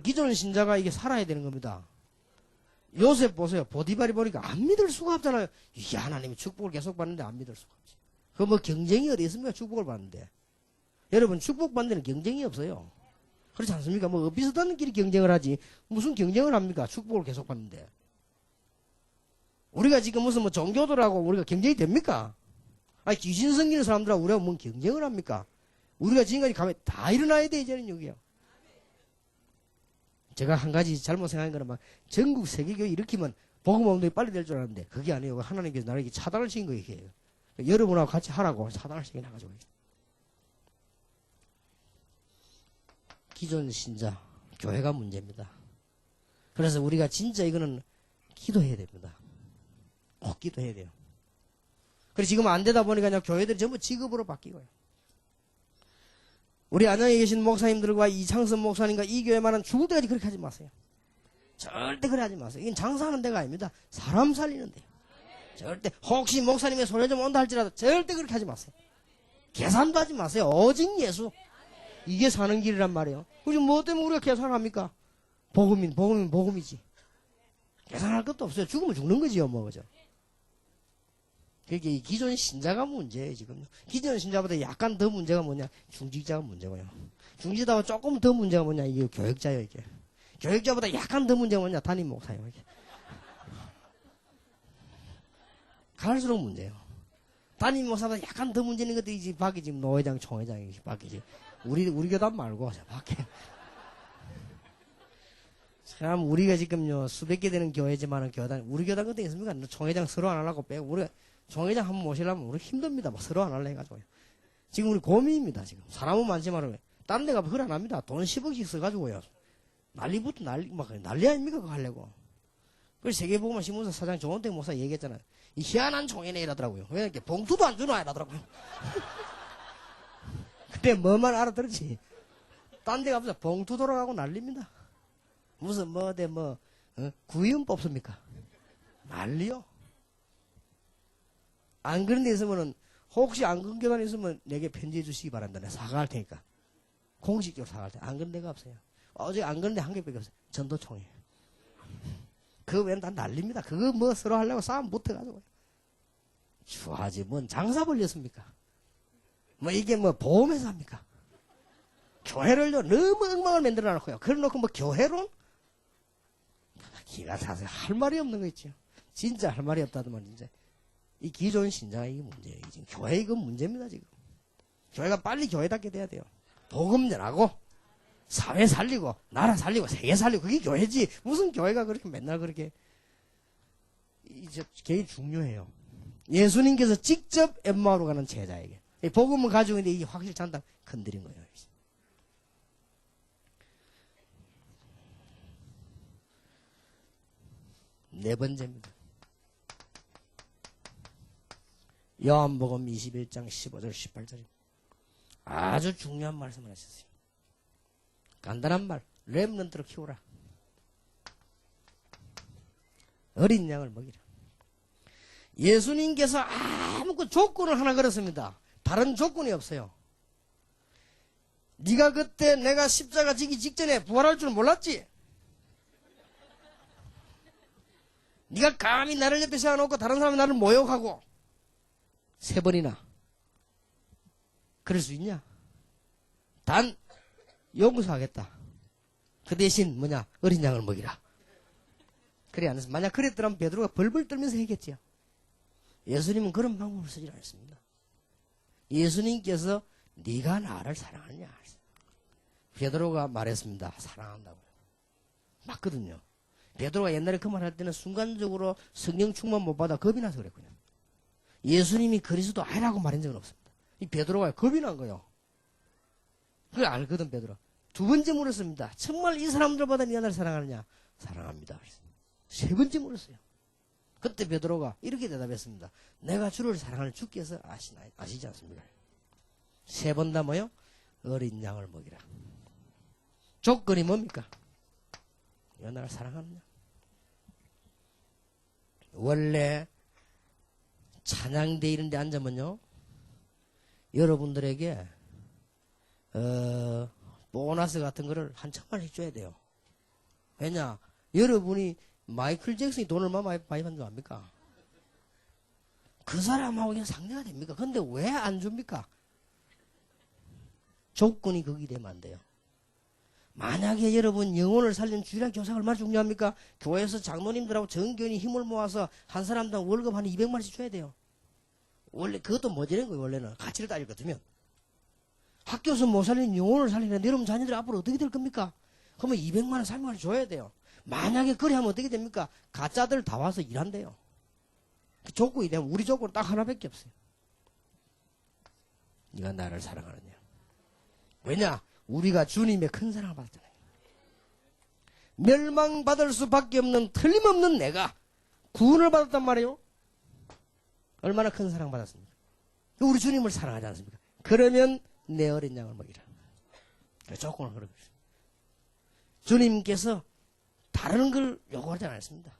A: 기존 신자가 이게 살아야 되는 겁니다. 요셉 보세요. 보디발이 보니까 안 믿을 수가 없잖아요. 이게 하나님이 축복을 계속 받는데 안 믿을 수가 없지. 그 뭐 경쟁이 어디 있습니까? 축복을 받는데. 여러분 축복 받는 데는 경쟁이 없어요. 그렇지 않습니까? 뭐 비슷한 길이 경쟁을 하지 무슨 경쟁을 합니까? 축복을 계속 받는데. 우리가 지금 무슨 뭐 종교들하고 우리가 경쟁이 됩니까? 아니 귀신 섬기는 사람들하고 우리가 뭔 경쟁을 합니까? 우리가 지금까지 가면 다 일어나야 돼 이제는 여기요. 제가 한 가지 잘못 생각한 거는 막 전국 세계교회 일으키면 복음 운동이 빨리 될 줄 알았는데 그게 아니에요. 하나님께서 나에게 차단을 시킨 거예요. 이게. 여러분하고 같이 하라고 차단을 시켜놔가지고. 기존 신자 교회가 문제입니다. 그래서 우리가 진짜 이거는 기도해야 됩니다. 꼭 기도해야 돼요. 그래서 지금 안 되다 보니까 그냥 교회들이 전부 직업으로 바뀌고요. 우리 안양에 계신 목사님들과 이창선 목사님과 이 교회만은 죽을 때까지 그렇게 하지 마세요. 절대 그래 하지 마세요. 이건 장사하는 데가 아닙니다. 사람 살리는 데요. 절대 혹시 목사님의 손에 좀 온다 할지라도 절대 그렇게 하지 마세요. 계산도 하지 마세요. 오직 예수. 이게 사는 길이란 말이에요. 그리고 뭐 때문에 우리가 계산을 합니까? 복음이지. 계산할 것도 없어요. 죽으면 죽는 거지요, 뭐, 그죠? 그게 이 기존 신자가 문제예요, 지금. 기존 신자보다 약간 더 문제가 뭐냐? 중직자가 문제고요. 중직자보다 조금 더 문제가 뭐냐? 이게 교역자예요, 이게. 교역자보다 약간 더 문제가 뭐냐? 담임 목사예요, 이게. 갈수록 문제예요. 담임 목사보다 약간 더 문제는 것도 이제 밖에 지금 노회장, 총회장이 밖에 지금. 우리 교단 말고, 저 밖에. 참, 우리가 지금요, 수백 개 되는 교회지만은 교단, 우리 교단 같은 게 있습니까? 총회장 서로 안 하려고 빼고, 우리가 총회장 한번 모시려면 우리 힘듭니다. 막 서로 안 하려 해가지고요. 지금 우리 고민입니다, 지금. 사람은 많지만, 다른 데가 그걸 안 합니다. 돈 10억씩 써가지고요. 난리부터 난리 아닙니까? 그거 하려고. 그래서 세계복음화 신문사 사장 조원택 목사 얘기했잖아요. 이 희한한 총회네 이러더라고요. 왜 이렇게 봉투도 안 주나 이러더라고요. 그때 뭐만 알아들었지. 딴 데 가보자. 봉투 돌아가고 난립니다. 무슨 구의원 뽑습니까? 난리요. 안 그런 데 있으면은 혹시 안 그런 교단에 있으면 내게 편지해 주시기 바란다. 내가 사과할 테니까. 공식적으로 사과할 테니까. 안 그런 데가 없어요. 어제 안 그런 데 한 개밖에 없어요. 전도총회. 그거 외에는 다 난립니다. 그거 뭐 서로 하려고 싸움 붙어가지고. 주하지 뭔 장사 벌렸습니까? 뭐 이게 뭐 보험회사 합니까? 교회를요 너무 엉망을 만들어 놓고요. 그래 놓고 뭐 교회론? 기가 차서 할 말이 없는 거 있죠. 진짜 할 말이 없다더만 진짜. 이 기존 신자가 이게 문제예요. 지금 교회 이건 문제입니다 지금. 교회가 빨리 교회답게 돼야 돼요. 복음 전하고 사회 살리고 나라 살리고 세계 살리고 그게 교회지. 무슨 교회가 그렇게 맨날 그렇게 이제 그게 중요해요. 예수님께서 직접 엠마오로 가는 제자에게 이 복음을 가지고 있는데 이게 확실히 잔다 건드린 거예요. 네 번째입니다. 요한복음 21장 15절 18절입니다. 아주 중요한 말씀을 하셨어요. 간단한 말, 렘넌트로 키우라. 어린 양을 먹이라. 예수님께서 아무것도 조건을 하나 걸었습니다. 다른 조건이 없어요. 네가 그때 내가 십자가 지기 직전에 부활할 줄 몰랐지? 네가 감히 나를 옆에 세워놓고 다른 사람이 나를 모욕하고 3번이나 그럴 수 있냐? 단 용서하겠다. 그 대신 뭐냐? 어린 양을 먹이라. 그래 안 했어. 만약 그랬더라면 베드로가 벌벌 떨면서 했겠지요. 예수님은 그런 방법을 쓰지 않았습니다. 예수님께서 네가 나를 사랑하느냐? 베드로가 말했습니다. 사랑한다고요. 맞거든요. 베드로가 옛날에 그 말 할 때는 순간적으로 성령 충만 못 받아 겁이 나서 그랬거든요. 예수님이 그리스도 아니라고 말한 적은 없습니다. 이 베드로가 겁이 난 거예요. 그걸 알거든 베드로. 두 번째 물었습니다. 정말 이 사람들보다 네가 나를 사랑하느냐? 사랑합니다. 3번째 물었어요. 그때 베드로가 이렇게 대답했습니다. 내가 주를 사랑하는 주께서 아시지 않습니까? 3번 다 뭐요? 어린 양을 먹이라. 조건이 뭡니까? 네가 나를 사랑하느냐? 원래 찬양대 이런 데 앉으면요 여러분들에게 보너스 같은 거를 한 1,000만원씩 줘야 돼요. 왜냐? 여러분이 마이클 잭슨이 돈을 얼마 많이 받는 줄 압니까? 그 사람하고 그냥 상대가 됩니까? 근데 왜 안 줍니까? 조건이 거기 되면 안 돼요. 만약에 여러분 영혼을 살리는 주일학 교사가 얼마나 중요합니까? 교회에서 장로님들하고 정교인이 힘을 모아서 한 사람당 월급 한 200만원씩 줘야 돼요. 원래 그것도 모자란 거예요. 원래는 가치를 따질 것 같으면. 학교에서 못 살리는 영혼을 살리는데 여러분 자녀들이 앞으로 어떻게 될 겁니까? 그러면 200만원, 300만원 줘야 돼요. 만약에 그래 하면 어떻게 됩니까? 가짜들 다 와서 일한대요. 그 조건이 되면 우리 조건은 딱 하나밖에 없어요. 네가 나를 사랑하느냐. 왜냐? 우리가 주님의 큰 사랑을 받았잖아요. 멸망받을 수밖에 없는 틀림없는 내가 구원을 받았단 말이에요. 얼마나 큰 사랑 받았습니까? 우리 주님을 사랑하지 않습니까? 그러면 내 어린 양을 먹이라. 조건을 걸어주세요. 주님께서 다른 걸 요구하지 않았습니다.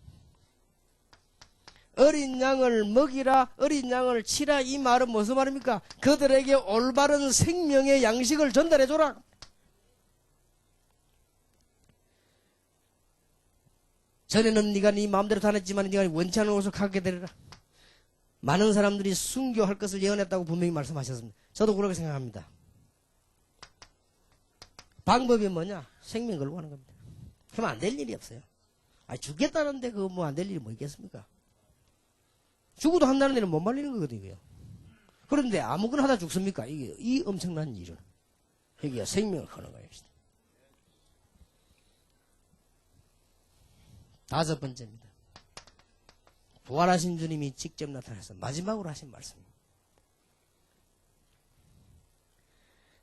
A: 어린 양을 먹이라, 어린 양을 치라, 이 말은 무슨 말입니까? 그들에게 올바른 생명의 양식을 전달해줘라. 전에는 네가 네 마음대로 다녔지만 네가 원치 않은 곳을 가게 되리라. 많은 사람들이 순교할 것을 예언했다고 분명히 말씀하셨습니다. 저도 그렇게 생각합니다. 방법이 뭐냐? 생명 걸고 하는 겁니다. 그러면 안 될 일이 없어요. 죽겠다는데 그거 뭐 안 될 일이 뭐 있겠습니까? 죽어도 한다는 일은 못 말리는 거거든요. 그런데 아무거나 하다 죽습니까? 이 엄청난 일은. 여기가 생명을 거는 거예요. 다섯 번째입니다. 부활하신 주님이 직접 나타나서 마지막으로 하신 말씀입니다.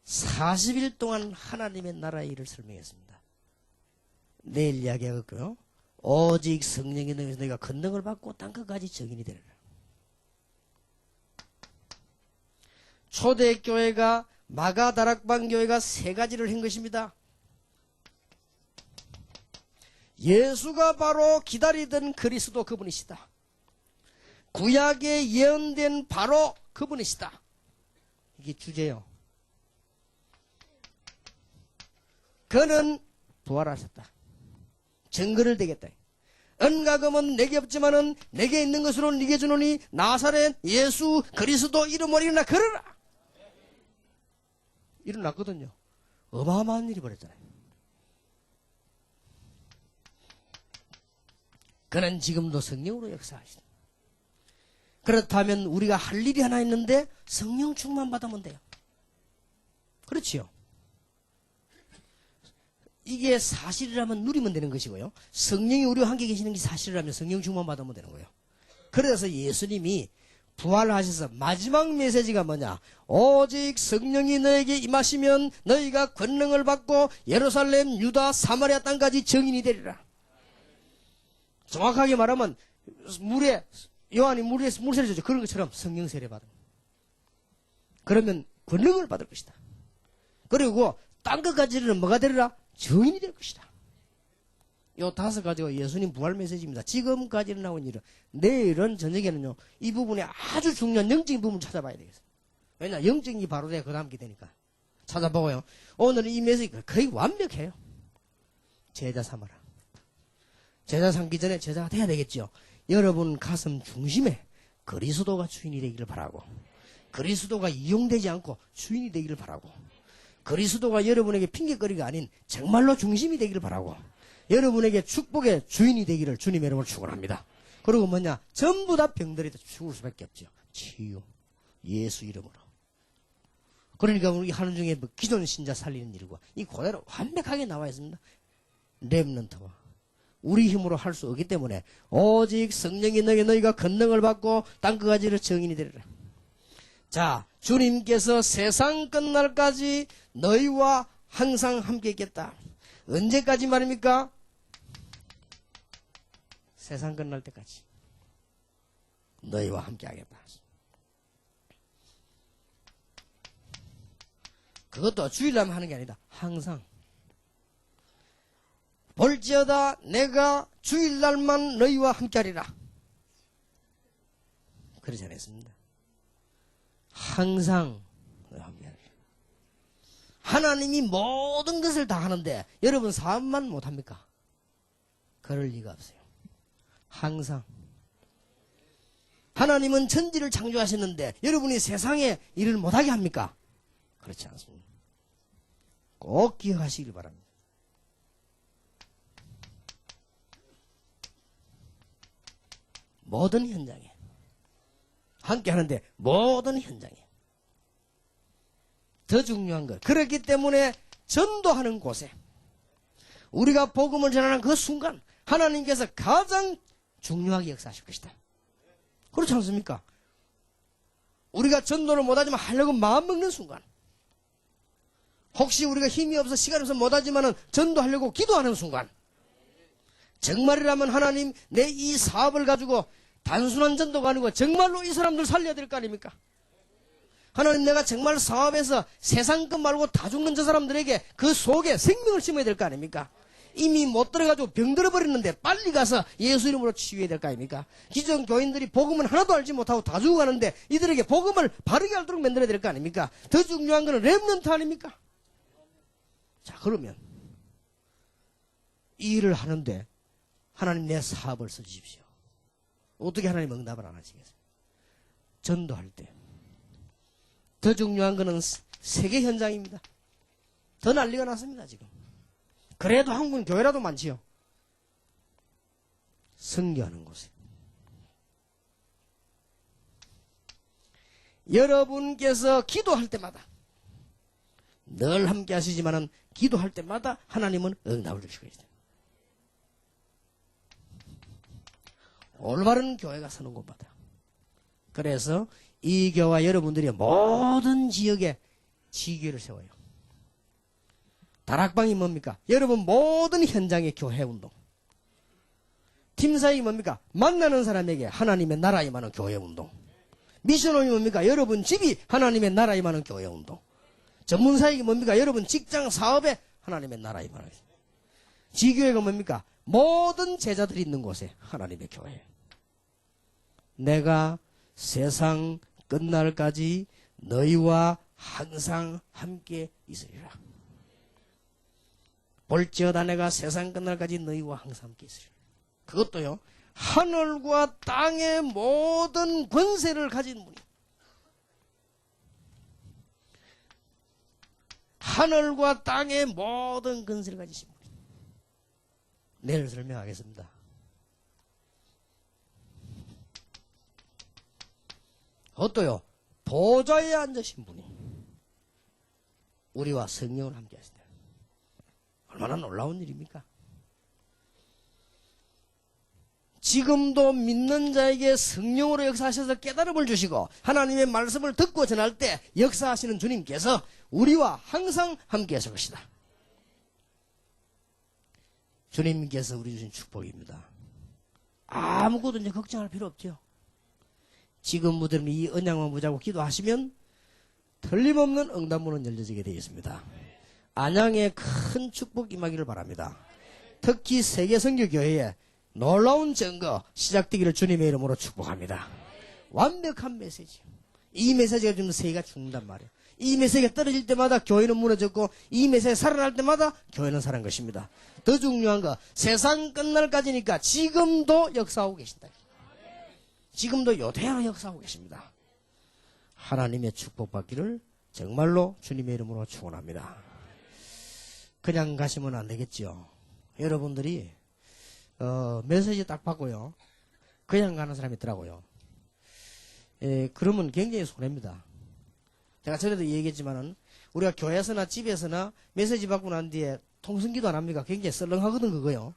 A: 40일 동안 하나님의 나라의 일을 설명했습니다. 내일 이야기하겠고요. 오직 성령이 너희에서 너희가 권능을 받고 땅끝까지 증인이 되리라. 초대교회가 마가다락방 교회가 세 가지를 한 것입니다. 예수가 바로 기다리던 그리스도 그분이시다. 구약에 예언된 바로 그분이시다. 이게 주제요. 그는 부활하셨다. 증거를 대겠다. 은가금은 내게 없지만은 내게 있는 것으로 네게 주노니 나사렛 예수 그리스도 이름으로 일어나 걸어라. 일어났거든요. 어마어마한 일이 벌어졌잖아요. 그는 지금도 성령으로 역사하시다. 그렇다면 우리가 할 일이 하나 있는데 성령 충만 받으면 돼요. 그렇지요. 이게 사실이라면 누리면 되는 것이고요. 성령이 우리와 함께 계시는 게 사실이라면 성령 충만 받으면 되는 거예요. 그래서 예수님이 부활하셔서 마지막 메시지가 뭐냐? 오직 성령이 너에게 임하시면 너희가 권능을 받고 예루살렘, 유다, 사마리아 땅까지 증인이 되리라. 정확하게 말하면 요한이 물에 물세례 줬죠. 그런 것처럼 성령 세례 받은. 그러면 권능을 받을 것이다. 그리고 땅끝까지는 뭐가 되리라? 증인이 될 것이다. 요 다섯 가지가 예수님 부활 메시지입니다. 지금까지는 나온 일은 내일은 저녁에는요 이 부분에 아주 중요한 영적인 부분을 찾아봐야 되겠어요. 왜냐 영적인 게 바로 돼야 그 다음 게 되니까 찾아보고요. 오늘은 이 메시지가 거의 완벽해요. 제자 삼아라. 제자 삼기 전에 제자가 돼야 되겠죠. 여러분 가슴 중심에 그리스도가 주인이 되기를 바라고, 그리스도가 이용되지 않고 주인이 되기를 바라고, 그리스도가 여러분에게 핑계거리가 아닌 정말로 중심이 되기를 바라고, 여러분에게 축복의 주인이 되기를 주님의 이름으로 축원합니다. 그리고 뭐냐? 전부 다 병들이 죽을 수밖에 없죠. 치유. 예수 이름으로. 그러니까 우리 하는 중에 뭐 기존 신자 살리는 일과 이 그대로 완벽하게 나와 있습니다. 렘넌트와 우리 힘으로 할 수 없기 때문에 오직 성령이 너희가 권능을 받고 땅끝까지를 증인이 되리라. 자, 주님께서 세상 끝날까지 너희와 항상 함께 있겠다. 언제까지 말입니까? 세상 끝날 때까지 너희와 함께 하겠다. 그것도 주일날 하는 게 아니다. 항상. 볼지어다 내가 주일날만 너희와 함께하리라. 그러지 않았습니다. 항상 너희와 함께하리라. 하나님이 모든 것을 다 하는데 여러분 사업만 못합니까? 그럴 리가 없어요. 항상 하나님은 천지를 창조하셨는데 여러분이 세상에 일을 못하게 합니까? 그렇지 않습니다. 꼭 기억하시길 바랍니다. 모든 현장에 함께 하는데 모든 현장에 더 중요한 것. 그렇기 때문에 전도하는 곳에 우리가 복음을 전하는 그 순간 하나님께서 가장 중요하게 역사하실 것이다. 그렇지 않습니까? 우리가 전도를 못하지만 하려고 마음먹는 순간, 혹시 우리가 힘이 없어 시간이 없어 못하지만 전도하려고 기도하는 순간, 정말이라면 하나님 내 이 사업을 가지고 단순한 전도가 아니고 정말로 이 사람들 살려야 될 거 아닙니까? 하나님 내가 정말 사업에서 세상 것 말고 다 죽는 저 사람들에게 그 속에 생명을 심어야 될 거 아닙니까? 이미 못 들어가지고 병들어 버리는데 빨리 가서 예수 이름으로 치유해야 될 거 아닙니까? 기존 교인들이 복음은 하나도 알지 못하고 다 죽어가는데 이들에게 복음을 바르게 알도록 만들어야 될 거 아닙니까? 더 중요한 것은 렘넌트 아닙니까? 자, 그러면 이 일을 하는데 하나님 내 사업을 써주십시오. 어떻게 하나님 응답을 안 하시겠어요? 전도할 때 더 중요한 것은 세계 현장입니다. 더 난리가 났습니다 지금. 그래도 한국은 교회라도 많지요. 선교하는 곳에 여러분께서 기도할 때마다 늘 함께 하시지만은 기도할 때마다 하나님은 응답을 주실 것이다. 올바른 교회가 서는 곳마다. 그래서 이 교회와 여러분들이 모든 지역에 지교를 세워요. 다락방이 뭡니까? 여러분 모든 현장의 교회 운동. 팀사역이 뭡니까? 만나는 사람에게 하나님의 나라 임하는 교회 운동. 미션홈이 뭡니까? 여러분 집이 하나님의 나라 임하는 교회 운동. 전문사역이 뭡니까? 여러분 직장 사업에 하나님의 나라 임하는 교회. 지교회가 뭡니까? 모든 제자들이 있는 곳에 하나님의 교회. 내가 세상 끝날까지 너희와 항상 함께 있으리라. 볼지어다 내가 세상 끝날까지 너희와 항상 함께 있으리라. 그것도요, 하늘과 땅의 모든 권세를 가진 분이, 하늘과 땅의 모든 권세를 가지신 분이. 내일 설명하겠습니다. 그것도요, 보좌에 앉으신 분이 우리와 성령을 함께 하시다. 얼마나 놀라운 일입니까? 지금도 믿는 자에게 성령으로 역사하셔서 깨달음을 주시고 하나님의 말씀을 듣고 전할 때 역사하시는 주님께서 우리와 항상 함께 하실 것이다. 주님께서 우리 주신 축복입니다. 아무것도 이제 걱정할 필요 없죠. 지금부터는 이 언약만 붙잡고 기도하시면 틀림없는 응답문은 열려지게 되어 있습니다. 안양에 큰 축복 임하기를 바랍니다. 특히 세계선교교회에 놀라운 증거 시작되기를 주님의 이름으로 축복합니다. 완벽한 메시지. 이 메시지가 좀 세계가 죽는단 말이에요. 이 메시지가 떨어질 때마다 교회는 무너졌고 이 메시지가 살아날 때마다 교회는 살아난 것입니다. 더 중요한 거, 세상 끝날까지니까 지금도 역사하고 계신다. 지금도 요대로 역사하고 계십니다. 하나님의 축복받기를 정말로 주님의 이름으로 축원합니다. 그냥 가시면 안 되겠죠. 여러분들이 메시지 딱 받고요, 그냥 가는 사람이 있더라고요. 그러면 굉장히 손해입니다. 제가 전에도 얘기했지만은 우리가 교회에서나 집에서나 메시지 받고 난 뒤에 통성기도 안 합니까? 굉장히 썰렁하거든 그거요.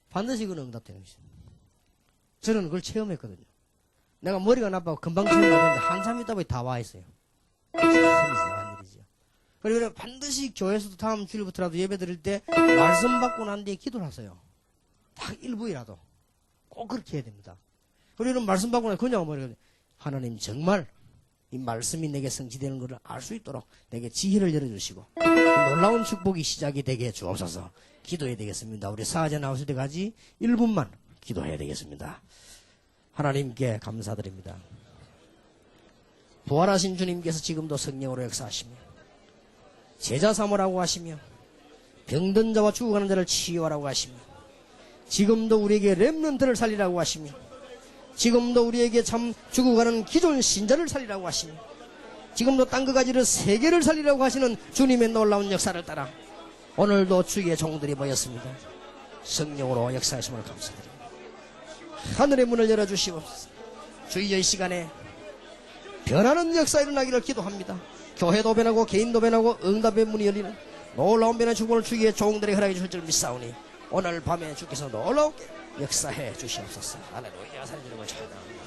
A: 반드시 그건 응답되는 것입니다. 저는 그걸 체험했거든요. 내가 머리가 나빠서 금방 체험 못했는데 한참 있다 보니 다 와 있어요. 이상한 일이죠. 그리고 반드시 교회에서도 다음 주일부터라도 예배 드릴 때 말씀 받고 난 뒤에 기도를 하세요. 딱 1부이라도 꼭 그렇게 해야 됩니다. 그리고 말씀 받고 나면 그냥 뭐래요? 하나님 정말 이 말씀이 내게 성취되는 것을 알 수 있도록 내게 지혜를 열어주시고 놀라운 축복이 시작이 되게 해 주옵소서. 기도해야 되겠습니다. 우리 사제 나오실 때까지 1분만 기도해야 되겠습니다. 하나님께 감사드립니다. 부활하신 주님께서 지금도 성령으로 역사하시며 제자 삼으라고 하시며 병든 자와 죽어가는 자를 치유하라고 하시며 지금도 우리에게 렘넌트를 살리라고 하시며 지금도 우리에게 참 죽어가는 기존 신자를 살리라고 하시며 지금도 땅그 가지를 세계를 살리라고 하시는 주님의 놀라운 역사를 따라 오늘도 주의 종들이 모였습니다. 성령으로 역사하심을 감사드립니다. 하늘의 문을 열어주시옵소서. 주의 이 시간에 변하는 역사 일어나기를 기도합니다. 교회도 변하고 개인도 변하고 응답의 문이 열리는 놀라운 변화의 축복을 주의 종들이 허락해 주실 줄 믿사오니 오늘 밤에 주께서 놀라우게 역사해 주시옵소서. 할렐루야. 살리는 걸 찬양합니다.